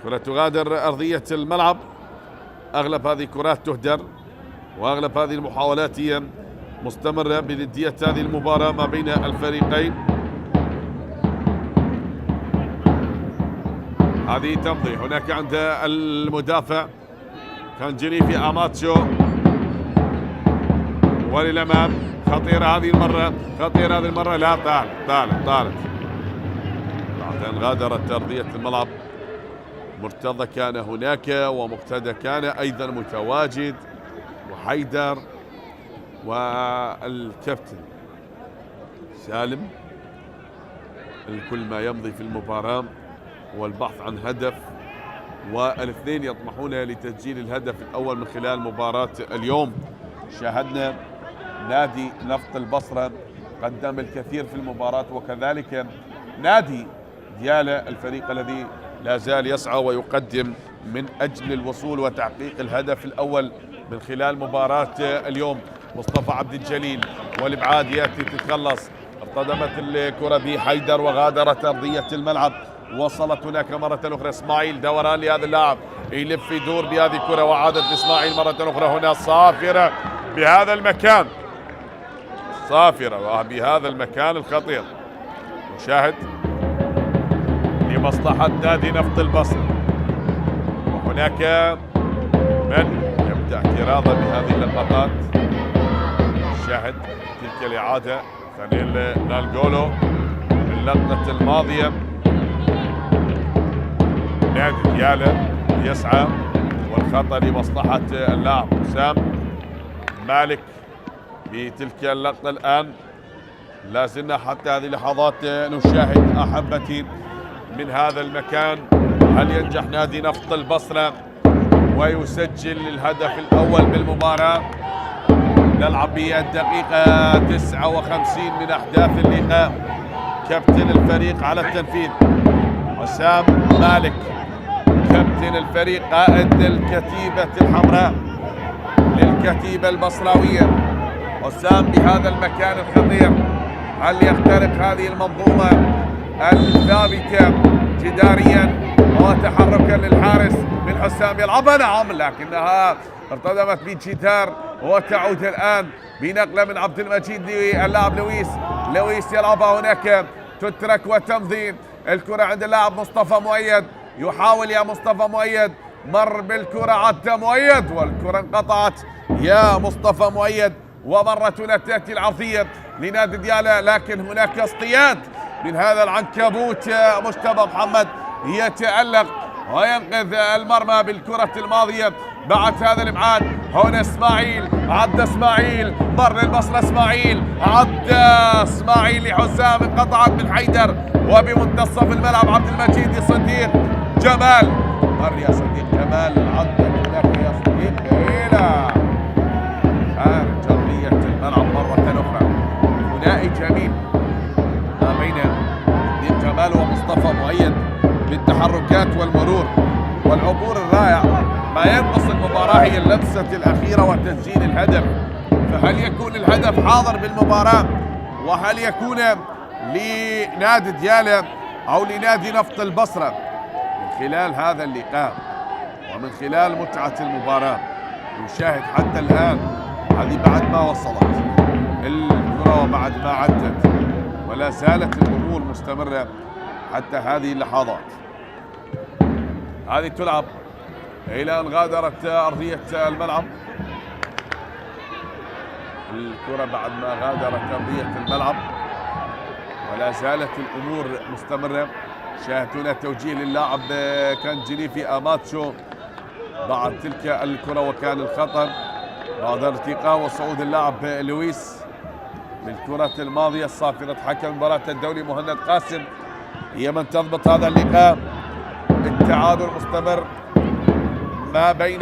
كرة تغادر أرضية الملعب. أغلب هذه الكرات تهدر، وأغلب هذه المحاولات هي مستمرة بندية هذه المباراة ما بين الفريقين. هذه تمضي هناك عند المدافع كان جري في أماتشو، وللأمام. خطيرة هذه المرة، خطيرة هذه المرة. لا، طالت بعد أن غادرت أرضية الملعب. مرتضى كان هناك، ومقتدى كان أيضا متواجد، وحيدر، والكابتن سالم. الكل ما يمضي في المباراة والبحث عن هدف، والاثنين يطمحون لتسجيل الهدف الأول من خلال مباراة اليوم. شاهدنا نادي نفط البصرة قدم الكثير في المباراة، وكذلك نادي ديالى الفريق الذي لا زال يسعى ويقدم من أجل الوصول وتحقيق الهدف الأول من خلال مباراة اليوم. مصطفى عبد الجليل والإبعاد يأتي تتخلص. ارتدمت الكرة بحيدر وغادرت أرضية الملعب. وصلت هناك مرة أخرى إسماعيل، دوران لهذا اللاعب يلف يدور بهذه الكرة، وعادت إسماعيل مرة أخرى. هنا صافرة بهذا المكان، صافرة وبهذا المكان الخطير. مشاهد لمصلحة نادي نفط البصرة، وهناك من يبدأ اعتراضا بهذه اللقطات. شاهد تلك الإعادة ثاني نالجولو باللقطة الماضية. نادي ديالى يسعى، والخطأ لمصلحة اللاعب حسام مالك بتلك اللقطة. الآن لا زلنا حتى هذه اللحظات نشاهد أحبتي من هذا المكان. هل ينجح نادي نفط البصرة ويسجل الهدف الأول بالمباراة؟ نلعب بالدقيقة 59 من أحداث اللقاء. كابتن الفريق على التنفيذ حسام مالك، كابتن الفريق قائد الكتيبة الحمراء للكتيبة البصراوية حسام بهذا المكان الخطير. هل يخترق هذه المنظومة الثابتة جداريا؟ وتحركا للحارس من حسام يلعبها نعم، لكنها ارتدمت بجدار وتعود الآن بنقلة من عبد المجيد للاعب لويس يلعبها هناك، تترك وتمضي الكرة عند اللاعب مصطفى مؤيد، يحاول يا مصطفى مؤيد، مر بالكرة عدى مؤيد والكرة انقطعت يا مصطفى مؤيد، ومرت هنا تأتي العرضية لنادي ديالى، لكن هناك اصطياد من هذا العنكبوت مجتبى محمد يتألق وينقذ المرمى بالكرة الماضية بعد هذا الابعاد. هنا اسماعيل، عدى اسماعيل، مر البصرة اسماعيل، عدى اسماعيل لحسام، انقطعت من حيدر، وبمنتصف الملعب عبد المجيد صديق جمال، مر يا صديق جمال، عدى هناك يا صديق الى خارج ارضية الملعب مرة اخرى. ثنائي جميل ما بين صديق جمال ومصطفى مؤيد بالتحركات والمرور والعبور الرائع. ما ينقص المباراة هي اللمسة الأخيرة وتسجيل الهدف، فهل يكون الهدف حاضر بالمباراة؟ وهل يكون لنادي ديالى أو لنادي نفط البصرة؟ من خلال هذا اللقاء ومن خلال متعة المباراة نشاهد حتى الآن هذه بعد ما وصلت الكرة وبعد ما عدت، ولا زالت الأمور مستمرة حتى هذه اللحظات. هذه تلعب إلى أن غادرت أرضية الملعب، الكرة بعد ما غادرت أرضية الملعب ولا زالت الأمور مستمرة. شاهدنا توجيه للاعب كان جيليفي أماتشو بعد تلك الكرة وكان الخطر بعد ارتقاء وصعود اللاعب لويس بالكرة الماضية. صافرة حكم المباراة الدولي مهند قاسم هي من تضبط هذا اللقاء. التعادل مستمر ما بين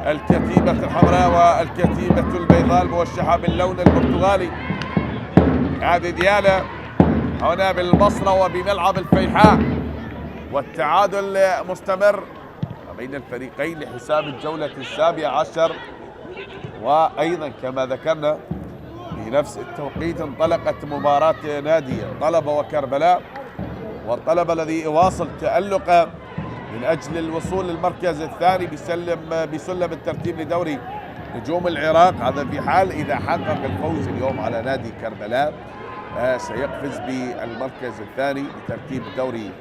الكتيبة الحمراء والكتيبة البيضاء الموشحة باللون البرتغالي. هذه ديالى هنا بالبصرة وبملعب الفيحاء، والتعادل مستمر ما بين الفريقين لحساب الجولة السابعة عشر. وأيضا كما ذكرنا في نفس التوقيت انطلقت مباراة نادي طلبة وكربلاء، والطلبة الذي يواصل تألقه من أجل الوصول للمركز الثاني بسلم الترتيب لدوري نجوم العراق. هذا في حال إذا حقق الفوز اليوم على نادي كربلاء سيقفز بالمركز الثاني بترتيب دوري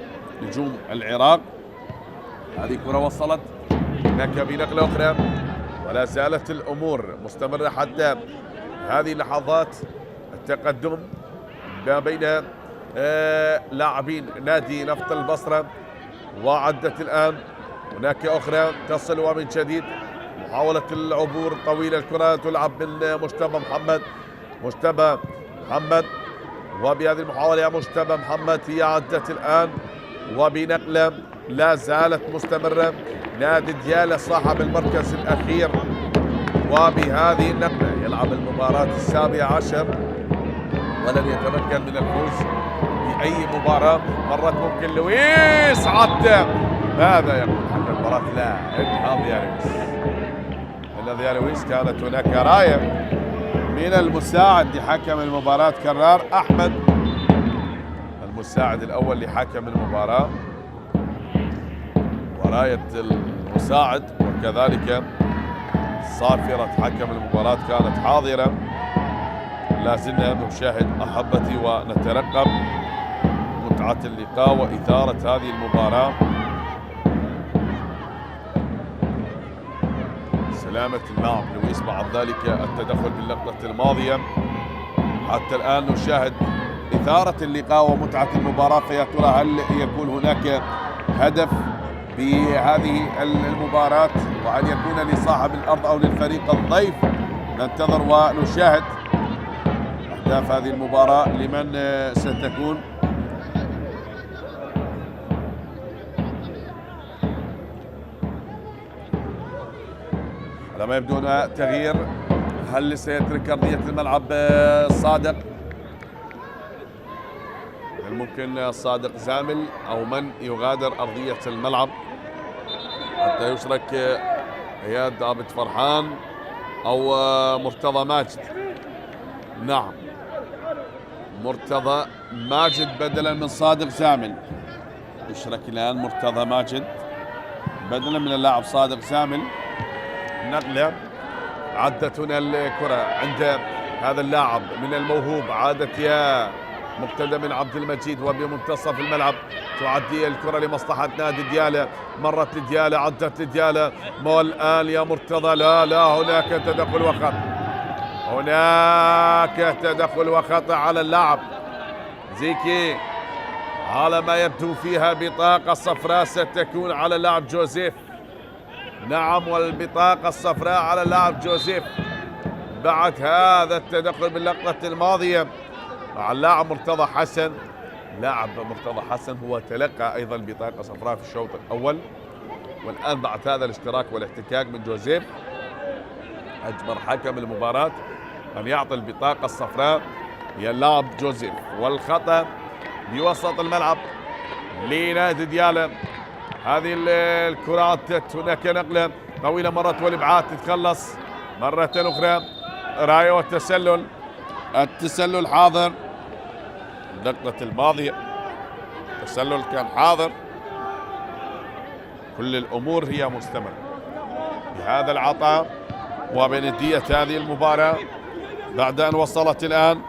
نجوم العراق. هذه كرة وصلت هناك بنقلة أخرى ولا زالت الأمور مستمرة حتى هذه اللحظات. التقدم ما بين لاعبين نادي نفط البصرة، وعدت الآن هناك أخرى تصل ومن جديد محاولة العبور طويلة. الكرة تلعب من مجتبى محمد وبهذه المحاولة يا مجتبى محمد هي عدت الآن وبنقلة لا زالت مستمرة. نادي ديالى صاحب المركز الأخير وبهذه النقلة يلعب المباراة السابعة عشر ولن يتمكن من الفوز بأي مباراة. مرت ممكن لويس عدى، ماذا يقول حكم المباراة؟ لا انهض يا لويس، انهض يا لويس. كانت هناك راية من المساعد لحكم المباراة كرار أحمد، المساعد الأول لحكم المباراة، وراية المساعد وكذلك صافرة حكم المباراة كانت حاضرة. لا زلنا نشاهد أحبتي ونترقب متعة اللقاء وإثارة هذه المباراة. سلامة اللاعب لويس بعد ذلك التدخل باللقطة الماضية. حتى الآن نشاهد إثارة اللقاء ومتعة المباراة، فيا ترى هل يكون هناك هدف بهذه المباراة وأن يكون لصاحب الأرض أو للفريق الضيف؟ ننتظر ونشاهد أهداف هذه المباراة لمن ستكون. على ما يبدو هنا تغيير، هل سيترك أرضية الملعب صادق؟ هل ممكن صادق زامل أو من يغادر أرضية الملعب حتى يشرك اياد عابد فرحان أو مرتضى ماجد؟ نعم، مرتضى ماجد بدلا من صادق زامل. يشرك الآن مرتضى ماجد بدلا من اللاعب صادق زامل. نقلة عدت هنا الكرة عند هذا اللاعب من الموهوب، عادت يا مقتدى من عبد المجيد وبمنتصف الملعب تعدي الكرة لمصلحة نادي ديالى، مرت لديالى عدت لديالى، والآن يا مرتضى لا هناك تدخل وخطأ، هناك تدخل وخطأ على اللاعب زيكي، على ما يبدو فيها بطاقة صفراء ستكون على اللاعب جوزيف. نعم، والبطاقة الصفراء على اللاعب جوزيف بعد هذا التدخل باللقطة الماضية مع اللاعب مرتضى حسن. لاعب مرتضى حسن هو تلقى أيضا بطاقة صفراء في الشوط الأول، والآن بعد هذا الاشتراك والاحتكاك من جوزيف أجبر حكم المباراة أن يعطي البطاقة الصفراء هي اللاعب جوزيف. والخطأ بوسط الملعب لنادي ديالى. هذه الكرات هناك نقلة طويلة مرت والإبعاد تتخلص مرة أخرى. راية والتسلل حاضر. اللقطة الماضية التسلل كان حاضر. كل الأمور هي مستمرة بهذا العطاء وبندية هذه المباراة بعد أن وصلت الآن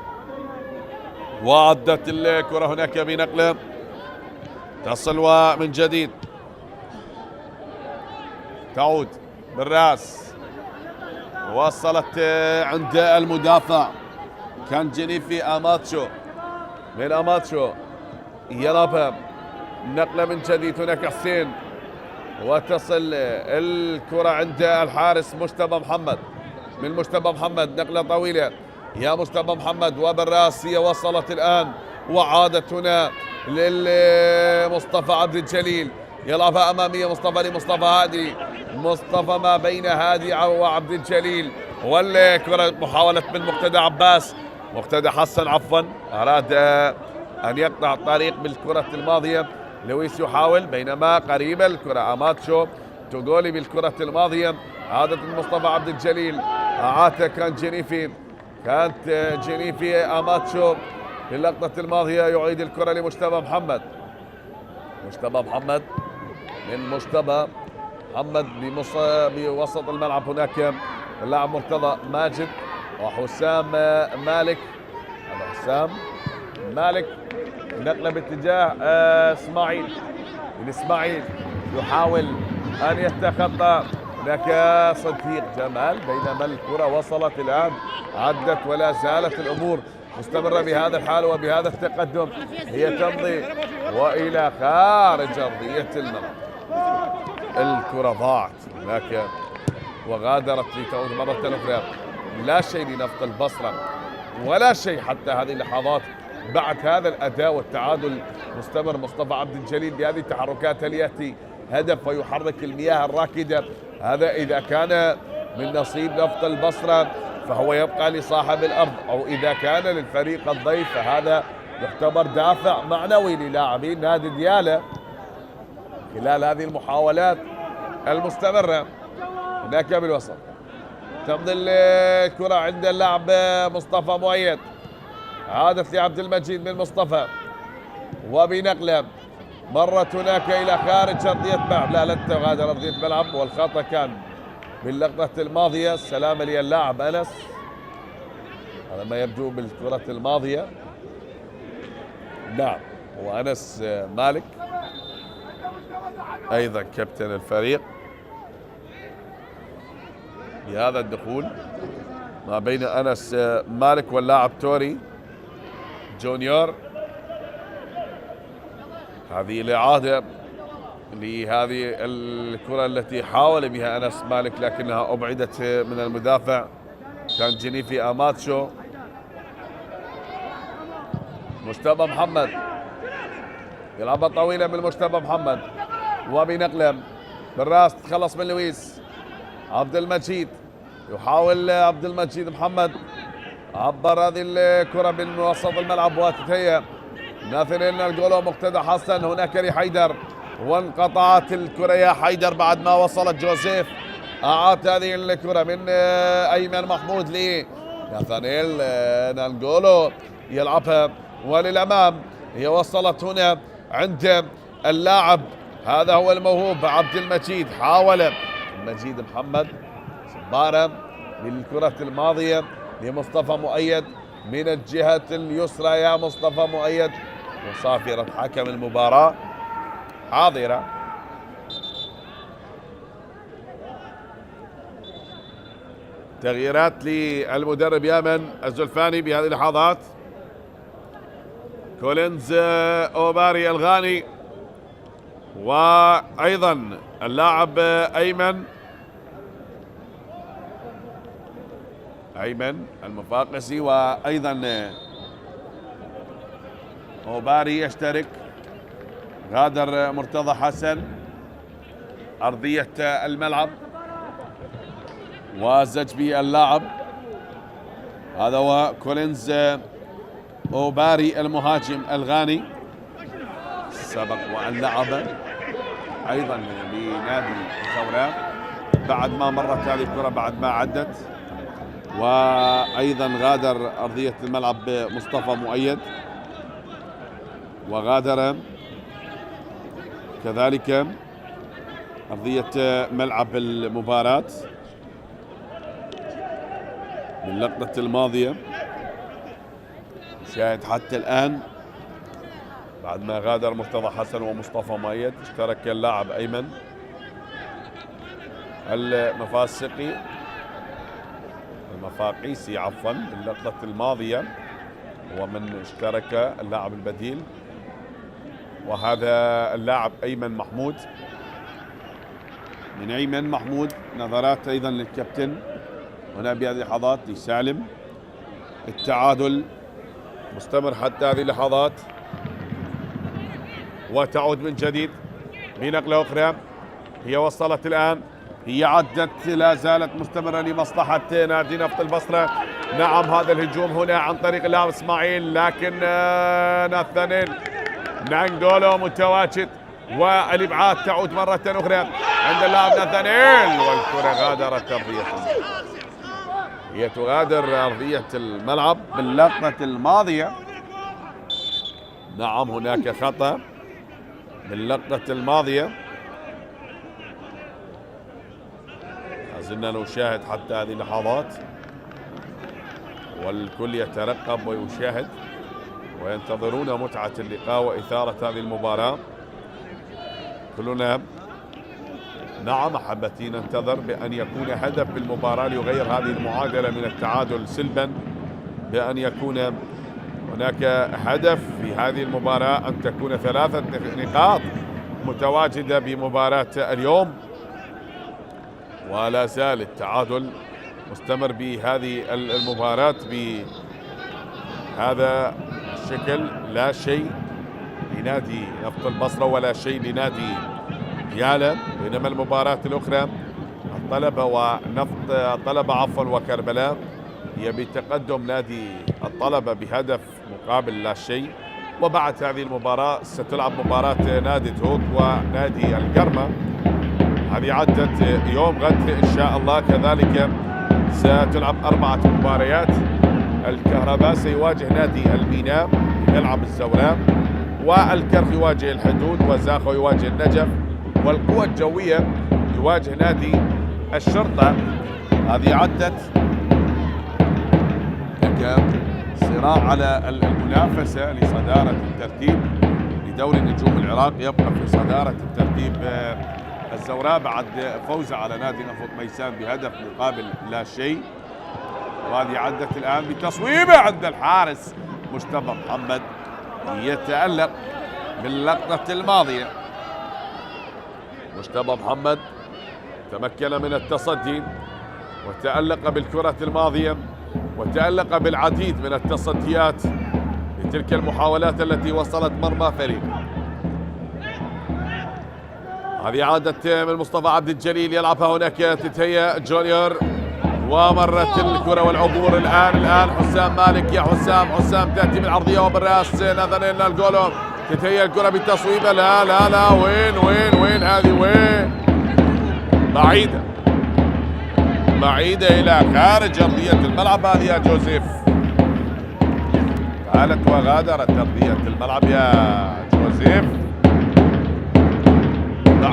وعدت الكرة هناك بنقلة تصل ومن جديد تعود بالراس، وصلت عند المدافع كان جينيفي أماتشو من أماتشو يلعبها نقلة من جديد هناك حسين، وتصل الكرة عند الحارس مجتبى محمد من مجتبى محمد، نقلة طويلة يا مجتبى محمد وبالراس هي وصلت الآن وعادت هنا للمصطفى عبد الجليل، يلعبها أمامية مصطفى لمصطفى هادي، مصطفى ما بين هادي وعبد الجليل، والكرة محاولة من مقتدى حسن عفوا أراد أن يقطع الطريق بالكرة الماضية. لويس يحاول بينما قريبة الكرة أماتشو تقولي بالكرة الماضية عادت مصطفى عبد الجليل، عادة كانت جينيفي أماتشو في اللقطة الماضية يعيد الكرة لمجتبى محمد. من مجتبى محمد بوسط الملعب هناك اللاعب مرتضى ماجد وحسام مالك. حسام مالك نقلة باتجاه اسماعيل يحاول أن يتخطى هناك صديق جمال، بينما الكرة وصلت الآن عدت ولا زالت الأمور مستمرة بهذا الحال وبهذا التقدم، هي تمضي وإلى خارج أرضية الملعب. الكرة ضاعت هناك وغادرت لتعود مرة أخرى. لا شيء لنفط البصرة ولا شيء حتى هذه اللحظات بعد هذا الأداء والتعادل مستمر مصطفى عبد الجليل بهذه التحركات. هل يأتي هدف ويحرك المياه الراكدة؟ هذا إذا كان من نصيب نفط البصرة فهو يبقى لصاحب الأرض، أو إذا كان للفريق الضيف فهذا يعتبر دافع معنوي للاعبين نادي ديالى خلال هذه المحاولات المستمرة. هناك بالوسط تمضي الكرة عند اللاعب مصطفى مؤيد، عادت لعبد المجيد من مصطفى وبنقلة مرت هناك إلى خارج أرضية ملعب، لا تغادر أرضية ملعب، والخطأ كان باللقطة الماضية. السلام لي اللاعب أنس على ما يبدو بالكرة الماضية، نعم وأنس مالك أيضا كابتن الفريق بهذا الدخول ما بين أنس مالك واللاعب توري جونيور. هذه الإعادة لهذه الكرة التي حاول بها أنس مالك لكنها أبعدت من المدافع كان جينيفي أماتشو. مجتبى محمد يلعبها طويلة من مجتبى محمد وبنقلة بالراس تخلص من لويس. عبد المجيد يحاول عبد المجيد محمد عبر هذه الكرة من وسط الملعب وتتهيأ ناثنين الجولو مقتدى حسن هناك لحيدر، وانقطعت الكرة يا حيدر بعد ما وصلت جوزيف. أعاد هذه الكرة من أيمن محمود لناثانيل نانجولو يلعبها وللأمام، هي وصلت هنا عند اللاعب هذا هو الموهوب عبد المجيد، حاول المجيد محمد صبارة للكرة الماضية لمصطفى مؤيد من الجهة اليسرى يا مصطفى مؤيد، وصافرة حكم المباراة حاضرة. تغييرات للمدرب يامن الزلفاني بهذه اللحظات. كولينز أوباري الغاني، وأيضا اللاعب أيمن المفاقسي، وأيضا أوباري يشترك. غادر مرتضى حسن أرضية الملعب وزجبي اللاعب، هذا هو كولينز أوباري المهاجم الغاني، سبق وأن لعب أيضا لنادي الزوراء بعد ما مرت هذه الكرة بعد ما عدت. وأيضا غادر أرضية الملعب مصطفى مؤيد، وغادر كذلك أرضية ملعب المباراة من اللقطة الماضية. شاهد حتى الآن بعد ما غادر مرتضى حسن ومصطفى مؤيد اشترك اللاعب أيمن المفاقيسي عفوا باللقطة الماضية، ومن اشترك اللاعب البديل، وهذا اللاعب أيمن محمود. من أيمن محمود نظرات أيضا للكابتن هنا بهذه اللحظات لسالم. التعادل مستمر حتى هذه اللحظات، وتعود من جديد بنقلة أخرى. هي وصلت الآن، هي عدت، لا زالت مستمرة لمصلحة نادي نفط البصرة. نعم هذا الهجوم هنا عن طريق اللاعب إسماعيل، لكن ناثانيل نانجولو متواجد، والإبعاد تعود مرة أخرى عند اللاعب ناثانيل، والكرة غادرت أرضية، هي تغادر أرضية الملعب باللقطة الماضية. نعم هناك خطأ باللقطة الماضية، لازلنا نشاهد حتى هذه اللحظات، والكل يترقب ويشاهد وينتظرون متعة اللقاء وإثارة هذه المباراة. كلنا نعم أحبتي ننتظر بأن يكون هدف بالمباراة ليغير هذه المعادلة من التعادل سلبا، بأن يكون هناك هدف في هذه المباراة، أن تكون 3 نقاط متواجدة بمباراة اليوم. ولا زال التعادل مستمر بهذه المباراة بهذا الشكل، لا شيء لنادي نفط البصرة ولا شيء لنادي ديالى، بينما المباراة الأخرى الطلبة وكربلاء هي بتقدم نادي الطلبة بهدف مقابل لا شيء. وبعد هذه المباراة ستلعب مباراة نادي هوك ونادي القرمة، هذه عدت يوم غد إن شاء الله. كذلك ستلعب 4 مباريات. الكهرباء سيواجه نادي الميناء يلعب الزوراء، والكرخ يواجه الحدود، وزاخو يواجه النجف، والقوى الجوية يواجه نادي الشرطة. هذه عدت صراع على المنافسة لصدارة الترتيب لدوري نجوم العراق. يبقى في صدارة الترتيب الزوراء بعد فوز على نادي نفط ميسان بهدف مقابل لا شيء. وهذه عدت الآن بتصويبة عند الحارس مجتبى محمد، يتألق باللقطة الماضية. مجتبى محمد تمكن من التصدي وتألق بالكرة الماضية، وتألق بالعديد من التصديات لتلك المحاولات التي وصلت مرمى فريقه. هذه عادت من مصطفى عبد الجليل، يلعبها هناك تتهيأ جونيور، ومرت الكرة والعبور الآن حسام مالك. يا حسام تأتي بالعرضية وبالرأس ناثانيل نانجولو، تتهيأ الكرة بالتصويبة، لا وين هذه، وين بعيدة إلى خارج أرضية الملعب. هذه يا جوزيف قالت وغادرت أرضية الملعب يا جوزيف.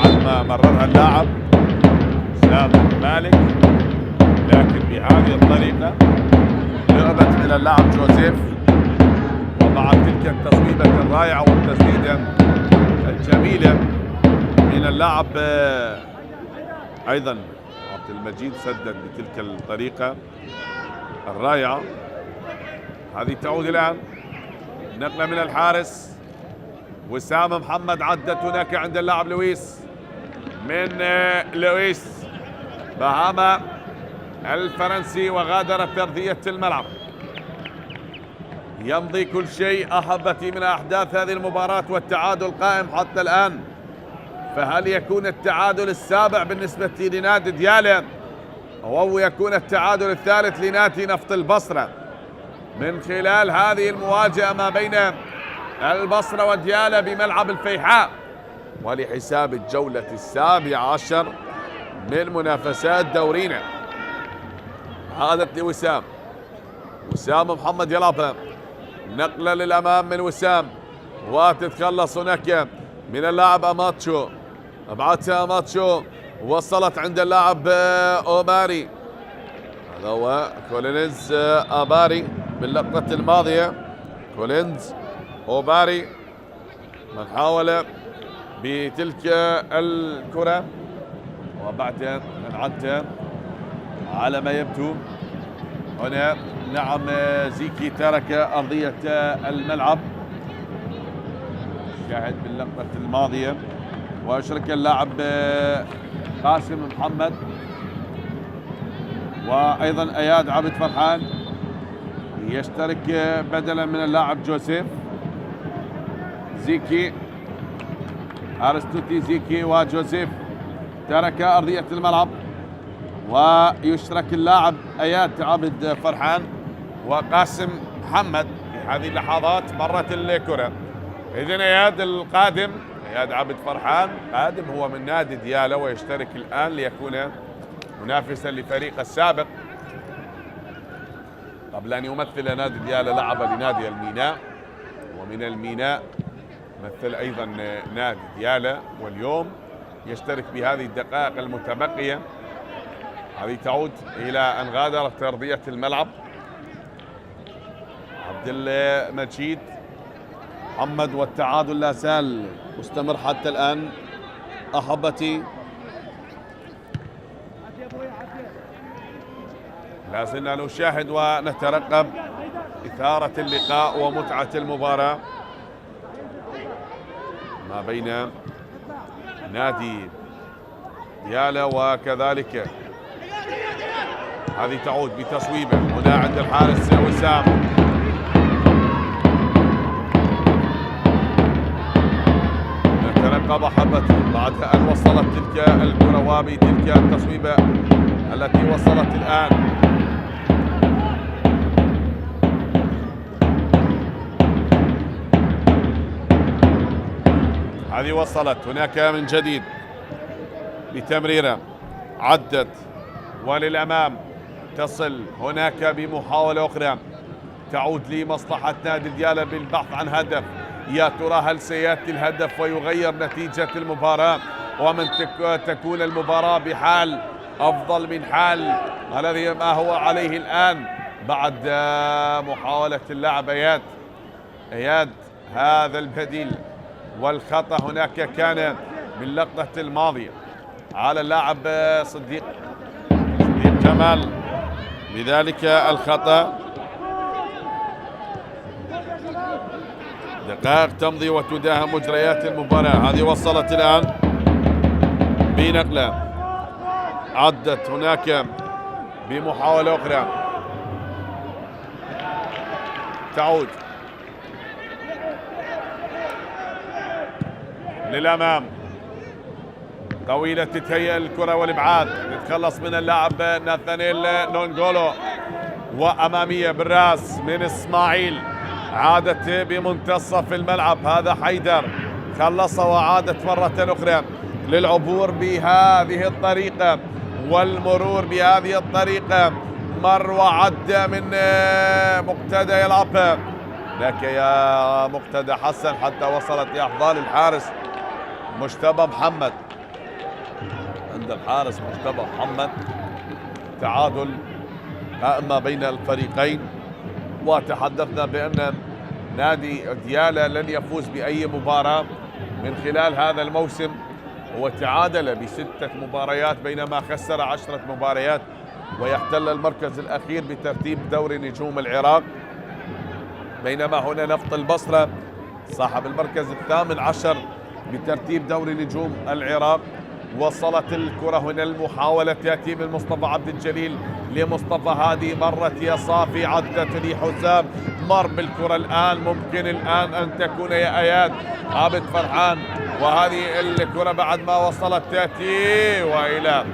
بعد ما مررها اللاعب سام مالك، لكن بهذه الطريقة لعبت من اللاعب جوزيف، وبعد تلك التصويبة الرائعة والتسديدة الجميلة من اللاعب أيضا عبد المجيد سدد بتلك الطريقة الرائعة. هذه تعود الآن نقلة من الحارس وسام محمد، عدت هناك عند اللاعب لويس، من لويس بهاما الفرنسي، وغادرت أرضية الملعب. يمضي كل شيء أحبتي من أحداث هذه المباراة، والتعادل قائم حتى الآن. فهل يكون التعادل السابع بالنسبة لنادي ديالى، أو يكون التعادل الثالث لنادي نفط البصرة من خلال هذه المواجهة ما بين البصرة وديالى بملعب الفيحاء، ولحساب الجولة السابعة عشر من منافسات دورينا. عادت لوسام، وسام محمد يلعبها، نقلة للأمام من وسام، وتتخلص هناك من اللاعب أماتشو، أبعدها أماتشو، وصلت عند اللاعب أوباري، هذا هو كولينز أباري باللقطة الماضية. كولينز أوباري من حاول بتلك الكرة، وبعدها انعدها على ما يبدو هنا. نعم زيكي ترك أرضية الملعب، شاهد باللقطة الماضية، واشرك اللاعب قاسم محمد، وأيضا أياد عبد فرحان يشترك بدلا من اللاعب جوزيف. زيكي أرستوتي، زيكي وجوزيف ترك أرضية الملعب، ويشترك اللاعب أياد عبد فرحان وقاسم محمد. في هذه اللحظات مرت الكرة، إذن أياد القادم، أياد عبد فرحان قادم هو من نادي ديالى، ويشترك الآن ليكون منافسا لفريق السابق قبل أن يمثل نادي ديالى. لعب لنادي الميناء، ومن الميناء مثل أيضا نادي ديالى، واليوم يشترك بهذه الدقائق المتبقية. هذه تعود إلى أن غادرت أرضية الملعب عبد المجيد محمد، والتعادل لا زال مستمر حتى الآن أحبتي. لا زلنا نشاهد ونترقب إثارة اللقاء ومتعة المباراة ما بين نادي ديالى وكذلك. هذه تعود بتصويبه هنا عند الحارس وسام، نترقب أحبتي بعد أن وصلت تلك الكرة وبتلك التصويبة التي وصلت الآن. هذه وصلت هناك من جديد بتمريرة، عدت وللأمام، تصل هناك بمحاولة أخرى تعود لمصلحة نادي ديالى بالبحث عن هدف. يا ترى هل سيأتي الهدف ويغير نتيجة المباراة، ومن تكون المباراة بحال أفضل من حال الذي ما هو عليه الآن بعد محاولة اللاعب أياد هذا البديل. والخطأ هناك كان باللقطة الماضية على اللاعب صديق جمال، لذلك الخطأ. دقائق تمضي وتداهم مجريات المباراة. هذه وصلت الآن بنقلة، عدت هناك بمحاولة أخرى، تعود للأمام، طويلة تتهيأ الكرة والإبعاد، تتخلص من اللاعب ناثانيل نونغولو، وأمامية بالراس من إسماعيل، عادت بمنتصف الملعب. هذا حيدر خلصها وعادت مرة أخرى للعبور بهذه الطريقة والمرور بهذه الطريقة. مروة عدى من مقتدى يلعبها، لك يا مقتدى حسن حتى وصلت لأحضان الحارس مجتبى محمد. عند الحارس مجتبى محمد. تعادل ما بين الفريقين، وتحدثنا بأن نادي ديالى لن يفوز بأي مباراة من خلال هذا الموسم، وتعادل ب6 مباريات بينما خسر 10 مباريات، ويحتل المركز الأخير بترتيب دوري نجوم العراق، بينما هنا نفط البصرة صاحب المركز ال18 بترتيب دوري نجوم العراق. وصلت الكرة هنا، المحاولة تأتي من مصطفى عبد الجليل لمصطفى هادي، مرت يا صافي، عدت لحسام، مر بالكرة الآن، ممكن الآن أن تكون يا آيات عابد فرحان، وهذه الكرة بعد ما وصلت تأتي وإلى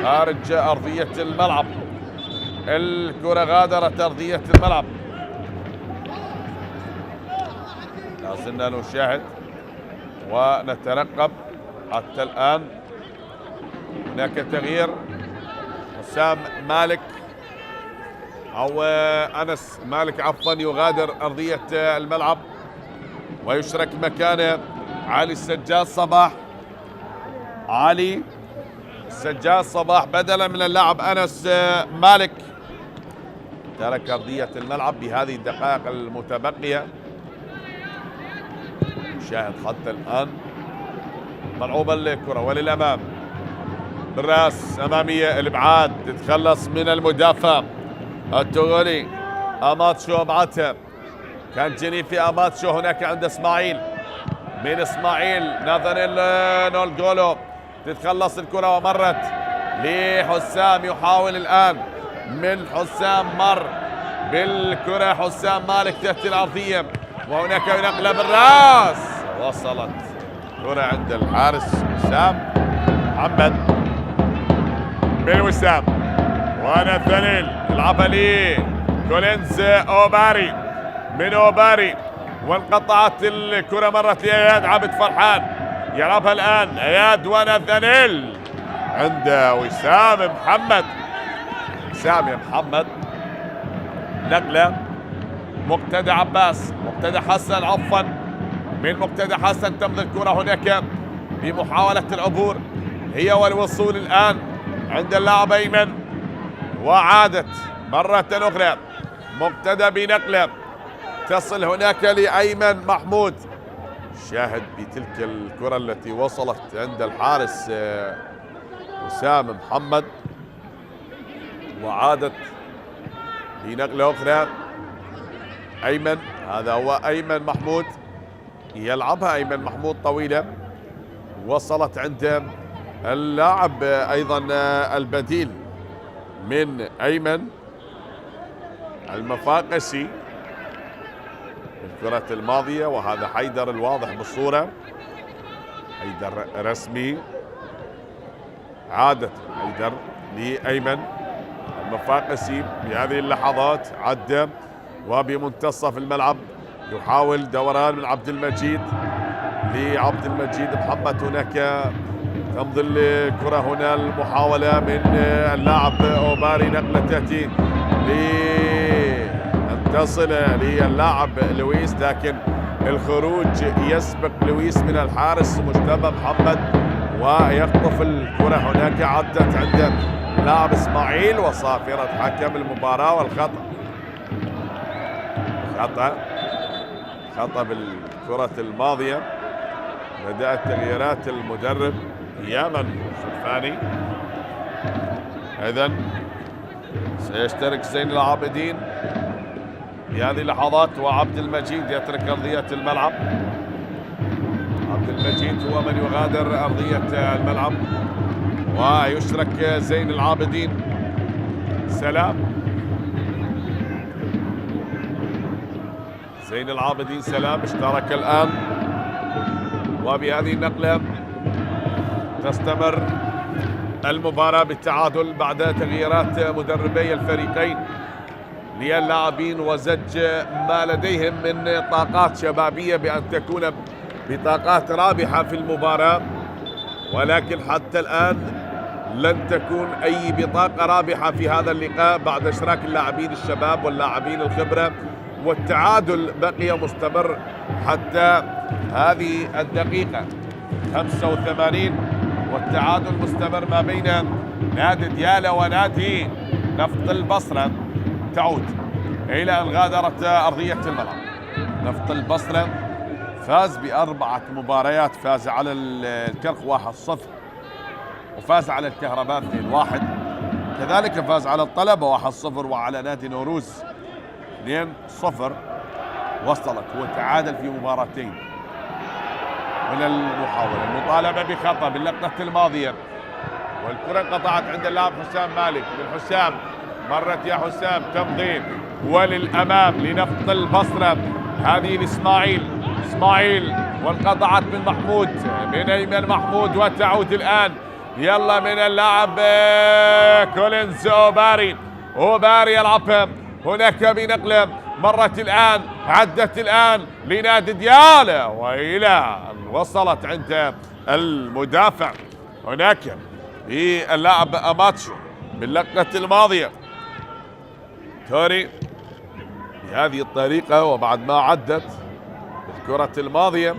خارج أرضية الملعب. الكرة غادرت أرضية الملعب. لا زلنا نشاهد ونترقب حتى الآن. هناك تغيير، حسام مالك أو أنس مالك عفوا يغادر أرضية الملعب، ويشرك مكانه علي السجاد صباح. علي السجاد صباح بدلا من اللاعب أنس مالك ترك أرضية الملعب بهذه الدقائق المتبقية. شاهد حتى الآن ملعوبة الكرة وللأمام بالراس، أمامية الإبعاد، تتخلص من المدافع التغولي أماتشو. أبعدها كان جنيفي أماتشو، هناك عند إسماعيل، من إسماعيل ناثانيل نولغولو، تتخلص الكرة ومرت لحسام، يحاول الآن من حسام، مر بالكرة حسام مالك تحت الأرضية، وهناك نقلة بالراس، وصلت كرة عند الحارس وسام محمد من وسام، وناثانيل يلعبها لي كولينز أوباري من أوباري، وانقطعت الكرة، مرت لإياد عابد فرحان، يلعبها الآن إياد وناثانيل عند وسام محمد. وسام يا محمد، نقلة مقتدى عباس، مقتدى حسن عفوا، من مقتدى حسن تمضي الكرة هناك بمحاولة العبور هي والوصول الآن عند اللاعب أيمن، وعادت مرة أخرى مقتدى بنقلة تصل هناك لأيمن محمود. شاهد بتلك الكرة التي وصلت عند الحارس وسام محمد، وعادت بنقلة أخرى أيمن، هذا هو أيمن محمود، يلعبها أيمن محمود طويلة، وصلت عند اللاعب أيضا البديل من أيمن المفاقسي الكرة الماضية، وهذا حيدر الواضح بالصورة، حيدر رسمي، عادت حيدر لأيمن المفاقسي بهذه اللحظات، عدى وبمنتصف الملعب يحاول دوران من عبد المجيد لعبد المجيد محمد، هناك تمضي الكرة هنا، المحاولة من اللاعب أوباري، نقلة تأتي لأن تصل للاعب لويس، لكن الخروج يسبق لويس من الحارس مجتبى محمد، ويخطف الكرة هناك، عدت عند لاعب إسماعيل، وصافرة حكم المباراة، والخطأ خطأ بالكرة الماضية. بدأت تغييرات المدرب يامن شرفاني، إذن سيشترك زين العابدين في هذه اللحظات، وعبد المجيد يترك أرضية الملعب. عبد المجيد هو من يغادر أرضية الملعب، ويشرك زين العابدين. سلام زين العابدين سلام اشترك الآن، وبهذه النقلة تستمر المباراة بالتعادل بعد تغييرات مدربي الفريقين للاعبين، وزج ما لديهم من طاقات شبابية بأن تكون بطاقات رابحة في المباراة، ولكن حتى الآن لن تكون أي بطاقة رابحة في هذا اللقاء بعد إشراك اللاعبين الشباب واللاعبين الخبرة، والتعادل بقي مستمر حتى هذه الدقيقة 85، والتعادل مستمر ما بين نادي ديالى ونادي نفط البصرة. تعود إلى أن غادرت أرضية الملعب. نفط البصرة فاز ب4 مباريات، فاز على الكرخ 1-0، وفاز على الكهرباء 2-1، كذلك فاز على الطلبة 1-0، وعلى نادي نوروز 2-0. وصلت وتعادل في مباراتين. من المحاولة المطالبة بخطأ باللقطة الماضية، والكرة انقطعت عند اللاعب حسام مالك. من حسام مرت يا حسام، تمضي وللأمام لنفط البصرة. هذه لإسماعيل، إسماعيل وانقطعت من محمود، من أيمن محمود، وتعود الآن يلا من اللاعب كولينز أوباري. أوباري يلعب هناك بنقله، مرت الآن، عدت الآن لنادي ديالى، وإلى أن وصلت عند المدافع هناك اللاعب أماتشو باللقطة الماضية. توري بهذه الطريقة وبعد ما عدت الكرة الماضية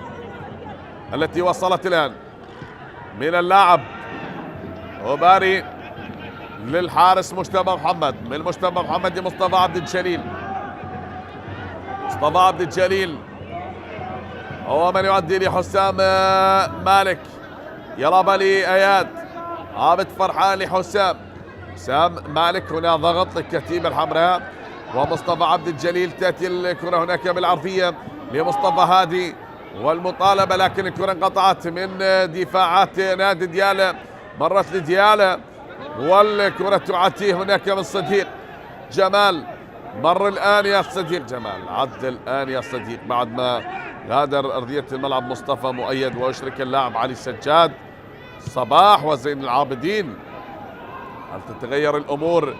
التي وصلت الآن من اللاعب أوباري للحارس مجتبى محمد، من مجتبى محمد لمصطفى عبد الجليل. مصطفى عبد الجليل هو من يؤدي لحسام مالك، يلعب لأياد، عابد فرحان لحسام، حسام مالك. هنا ضغط للكتيبة الحمراء ومصطفى عبد الجليل. تأتي الكرة هناك بالعرضية لمصطفى هادي والمطالبة، لكن الكرة انقطعت من دفاعات نادي ديالى، مرت لديالى والكرة تعطي هناك من صديق جمال. مر الآن يا صديق جمال، عد الآن يا صديق بعد ما غادر أرضية الملعب مصطفى مؤيد، ويشرك اللاعب علي سجاد، صباح وزين العابدين. هل تتغير الأمور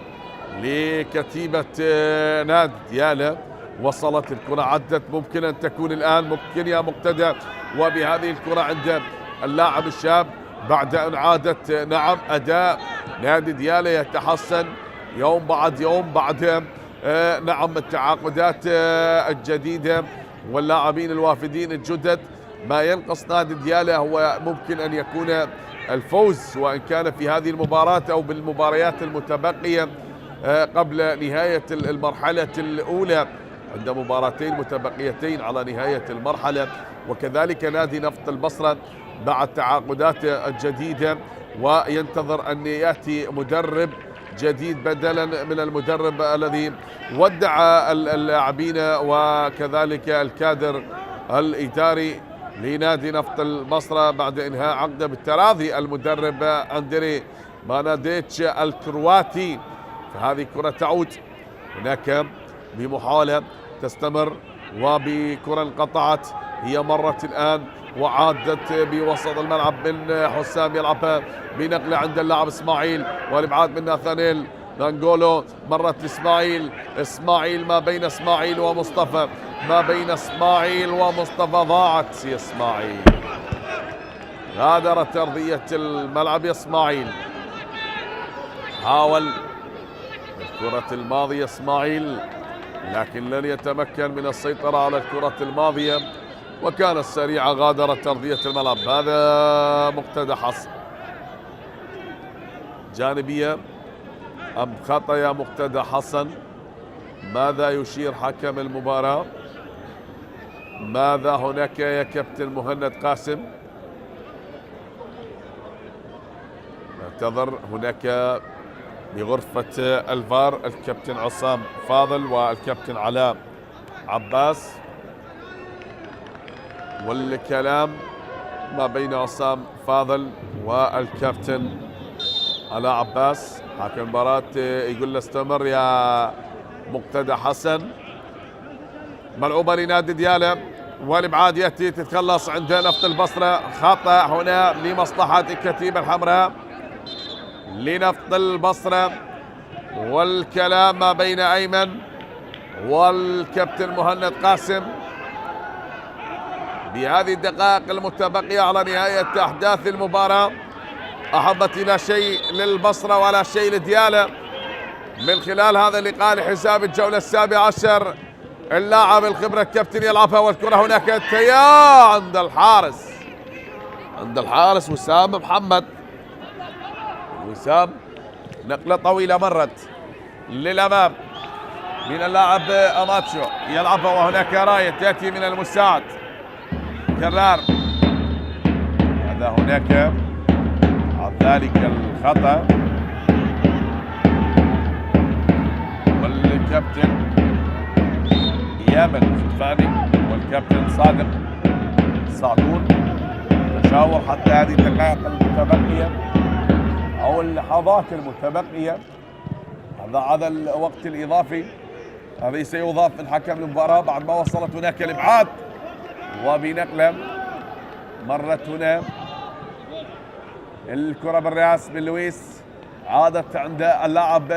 لكتيبة نادي ديالى؟ وصلت الكرة، عدت، ممكن أن تكون الآن، ممكن يا مقتدى. وبهذه الكرة عند اللاعب الشاب بعد أن عادت. نعم، أداء نادي ديالى يتحسن يوم بعد يوم بعد نعم التعاقدات الجديدة واللاعبين الوافدين الجدد. ما ينقص نادي ديالى هو ممكن أن يكون الفوز، وإن كان في هذه المباراة أو بالمباريات المتبقية قبل نهاية المرحلة الأولى، عند مباراتين متبقيتين على نهاية المرحلة. وكذلك نادي نفط البصرة بعد تعاقدات جديدة، وينتظر أن يأتي مدرب جديد بدلا من المدرب الذي ودع اللاعبين وكذلك الكادر الإداري لنادي نفط البصرة بعد إنهاء عقده بالتراضي المدرب أندري ماناديتش الكرواتي. فهذه كرة تعود هناك بمحاولة تستمر، وبكرة انقطعت، هي مرت الآن وعادت بوسط الملعب من حسام، يلعب بنقلة عند اللاعب اسماعيل، والابعاد من ناثانيل نانجولو، مرت اسماعيل، اسماعيل ما بين اسماعيل ومصطفى، ما بين اسماعيل ومصطفى، ضاعت يا اسماعيل، غادرت أرضية الملعب يا اسماعيل. حاول الكرة الماضية اسماعيل لكن لن يتمكن من السيطرة على الكرة الماضية، وكانت سريعة، غادرت أرضية الملعب. هذا مقتدى حسن، جانبية أم خطأ يا مقتدى حسن؟ ماذا يشير حكم المباراة؟ ماذا هناك يا كابتن مهند قاسم؟ ننتظر هناك بغرفة الفار الكابتن عصام فاضل والكابتن علاء عباس، والكلام ما بين عصام فاضل والكابتن علاء عباس. حكم المباراة يقول له استمر يا مقتدى حسن. ملعوبة لنادي ديالى، والابعاد ياتي، تتخلص عند نفط البصرة. خطأ هنا لمصلحة الكتيبة الحمراء لنفط البصرة، والكلام ما بين أيمن والكابتن مهند قاسم. بهذه الدقائق المتبقية على نهاية أحداث المباراة أحبتي لا شيء للبصرة ولا شيء لديالى من خلال هذا اللقاء لحساب الجولة 17. اللاعب الخبرة الكابتن يلعبها، والكرة هناك تيا عند الحارس وسام محمد. وسام نقلة طويلة مرت للأمام من اللاعب أماتشو، يلعبها وهناك راية تأتي من المساعد كرار. هذا هناك ذلك الخطأ، والكابتن يامن الفاني والكابتن صادق صعدون تشاور حتى هذه الدقائق المتبقية أو اللحظات المتبقية. هذا الوقت الإضافي الذي سيضاف من حكم المباراة بعد ما وصلت هناك الإبعاد، وبنقلة مرت هنا الكرة بالراس من لويس، عادت عند اللاعب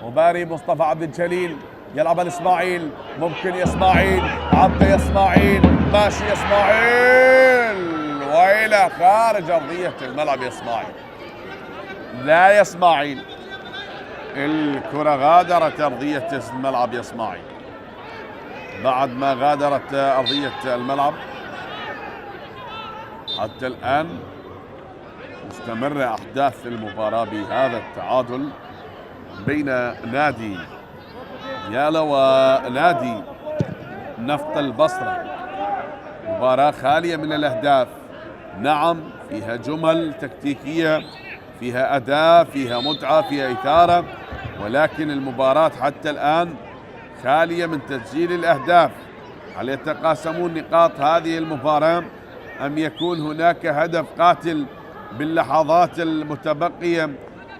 مباري مصطفى عبد الجليل، يلعب الإسماعيل، ممكن يا إسماعيل، عدى يا إسماعيل، ماشي يا إسماعيل، وإلى خارج أرضية الملعب يا إسماعيل. لا يا إسماعيل، الكرة غادرت أرضية الملعب يا إسماعيل. بعد ما غادرت أرضية الملعب حتى الآن مستمرة أحداث المباراة بهذا التعادل بين نادي ديالا ونادي نفط البصرة. مباراة خالية من الأهداف، نعم فيها جمل تكتيكية، فيها أداء، فيها متعة، فيها إثارة، ولكن المباراة حتى الآن خالية من تسجيل الأهداف. هل يتقاسمون نقاط هذه المباراة أم يكون هناك هدف قاتل باللحظات المتبقية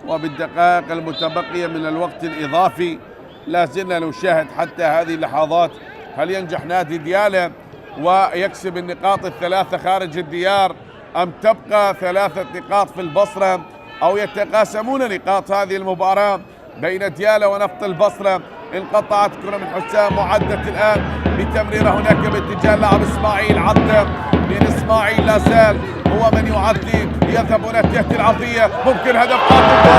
وبالدقائق المتبقية من الوقت الإضافي؟ لا زلنا نشاهد حتى هذه اللحظات. هل ينجح نادي ديالا ويكسب النقاط الثلاثة خارج الديار، أم تبقى 3 نقاط في البصرة، أو يتقاسمون نقاط هذه المباراة بين ديالا ونفط البصرة؟ انقطعت كرة من حسام، معدت الآن بتمريرة هناك باتجاه لاعب إسماعيل، عدى من إسماعيل، لا زال هو من يعدي، يذهب هناك يأتي العرضية، ممكن هدف قاتل.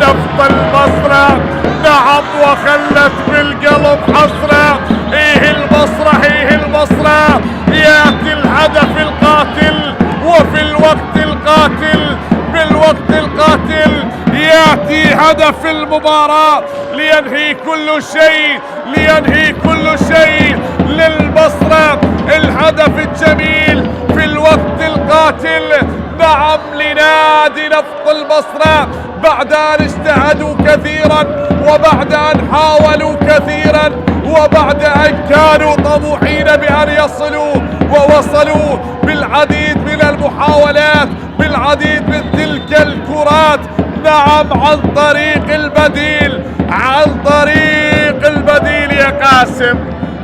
نفط البصرة نعم، وخلت بالقلب حسرة. ايه البصرة، ايه البصرة، ياتي الهدف القاتل، وفي الوقت القاتل، بالوقت القاتل ياتي هدف المباراة لينهي كل شيء، لينهي كل شيء للبصرة. الهدف الجميل في الوقت القاتل، نعم لنادي نفط البصرة، بعد أن اجتهدوا كثيرا، وبعد أن حاولوا كثيرا، وبعد أن كانوا طموحين بأن يصلوا ووصلوا بالعديد من المحاولات، بالعديد من تلك الكرات، نعم عن طريق البديل، عن طريق البديل يا قاسم.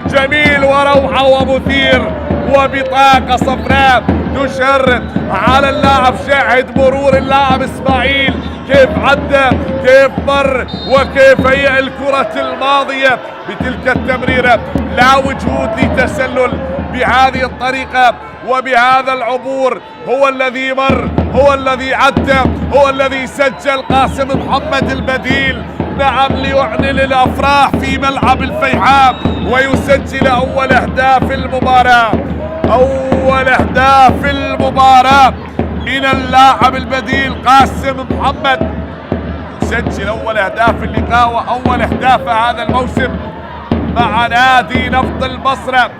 جميل وروعة ومثير، وبطاقة صفراء تشر على اللاعب. شاهد مرور اللاعب إسماعيل كيف عدى، كيف مر، وكيف هي الكرة الماضية بتلك التمريرة. لا وجود لتسلل بهذه الطريقة وبهذا العبور. هو الذي مر، هو الذي عدى، هو الذي سجل قاسم محمد البديل، نعم ليعلن الأفراح في ملعب الفيحاء ويسجل أول أهداف المباراة. أول أهداف المباراة من اللاعب البديل قاسم محمد، يسجل أول أهداف اللقاء وأول أهداف هذا الموسم مع نادي نفط البصرة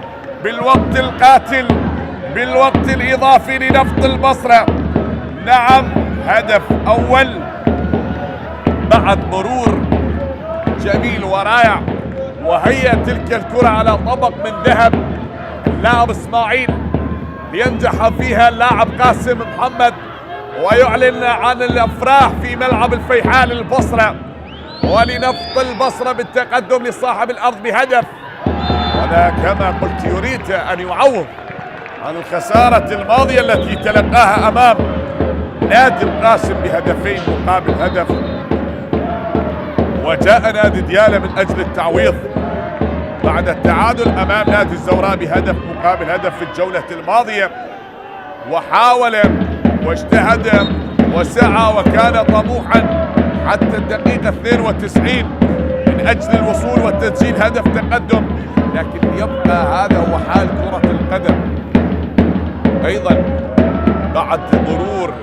بالوقت القاتل، بالوقت الإضافي لنفط البصرة. نعم هدف أول بعد مرور جميل ورائع، وهي تلك الكرة على طبق من ذهب. اللاعب إسماعيل لينجح فيها اللاعب قاسم محمد ويعلن عن الأفراح في ملعب الفيحاء للبصرة ولنفط البصرة بالتقدم لصاحب الأرض بهدف. ولا كما قلت يريد أن يعوض عن الخسارة الماضية التي تلقاها أمام نادي القاسم بهدفين مقابل هدف، وجاء نادي ديالا من أجل التعويض بعد التعادل أمام نادي الزوراء بهدف مقابل هدف في الجولة الماضية، وحاول واجتهد وسعى وكان طموحا حتى الدقيقة 92 من أجل الوصول والتسجيل هدف تقدم. لكن يبقى هذا هو حال كرة القدم، أيضا بعد مرور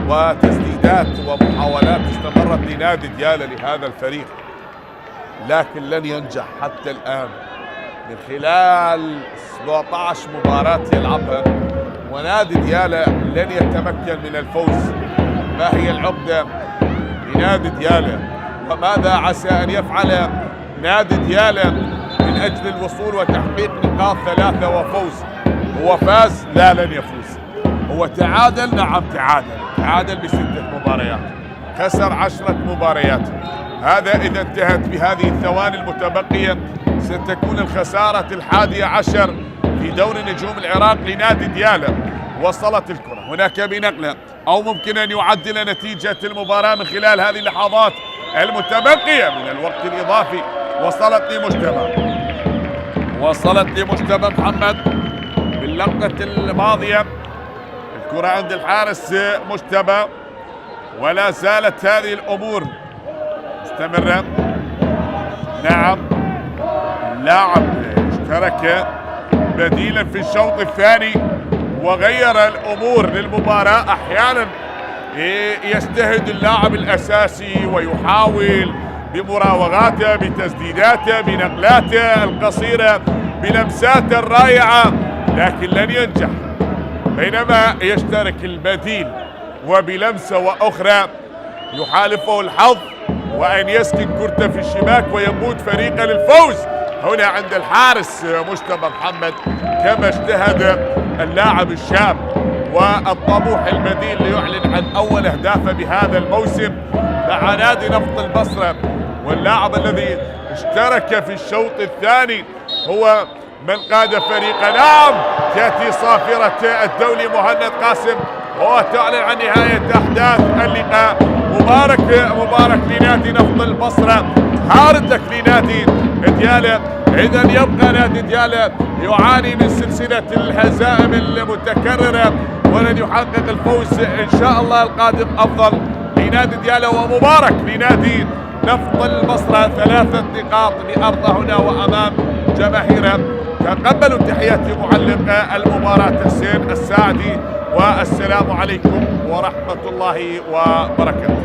وتسديدات ومحاولات استمرت لنادي ديالا لهذا الفريق، لكن لن ينجح حتى الآن من خلال 17 مباراة يلعبها، ونادي ديالا لن يتمكن من الفوز. ما هي العقدة لنادي ديالا وماذا عسى أن يفعل نادي ديالا من أجل الوصول وتحقيق نقاط 3 وفوز؟ هو فاز؟ لا، لن يفوز. هو تعادل؟ نعم تعادل ب6 مباريات، خسر 10 مباريات. هذا إذا انتهت بهذه الثواني المتبقية ستكون الخسارة 11 في دوري نجوم العراق لنادي ديالا. وصلت الكرة هناك بنقلة، أو ممكن أن يعدل نتيجة المباراة من خلال هذه اللحظات المتبقية من الوقت الإضافي. وصلت لمجتبى محمد باللقطة الماضية، الكرة عند الحارس مجتبى، ولا زالت هذه الأمور مستمرة. نعم، اللاعب اشترك بديلا في الشوط الثاني وغير الأمور للمباراة. أحيانا يجتهد اللاعب الأساسي ويحاول بمراوغاته، بتسديداته، بنقلاته القصيرة، بلمساته الرائعة، لكن لن ينجح. بينما يشترك البديل وبلمسة وأخرى يحالفه الحظ وأن يسكن كرته في الشباك ويموت فريقه للفوز هنا عند الحارس مجتبى محمد، كما اجتهد اللاعب الشاب والطموح البديل ليعلن عن أول أهدافه بهذا الموسم مع نادي نفط البصرة. واللاعب الذي اشترك في الشوط الثاني هو من قاد فريقه. نعم، تأتي صافرة الدولي مهند قاسم وتعلن عن نهاية أحداث اللقاء. مبارك لنادي نفط البصرة، هارد لك لنادي ديالا. إذا يبقى نادي ديالا يعاني من سلسلة الهزائم المتكررة ولن يحقق الفوز إن شاء الله القادم أفضل لنادي ديالا. ومبارك لنادي نفط البصرة 3 نقاط بأرضه هنا وأمام جماهيره. تقبلوا تحيات معلق المباراة حسين الساعدي، والسلام عليكم ورحمة الله وبركاته.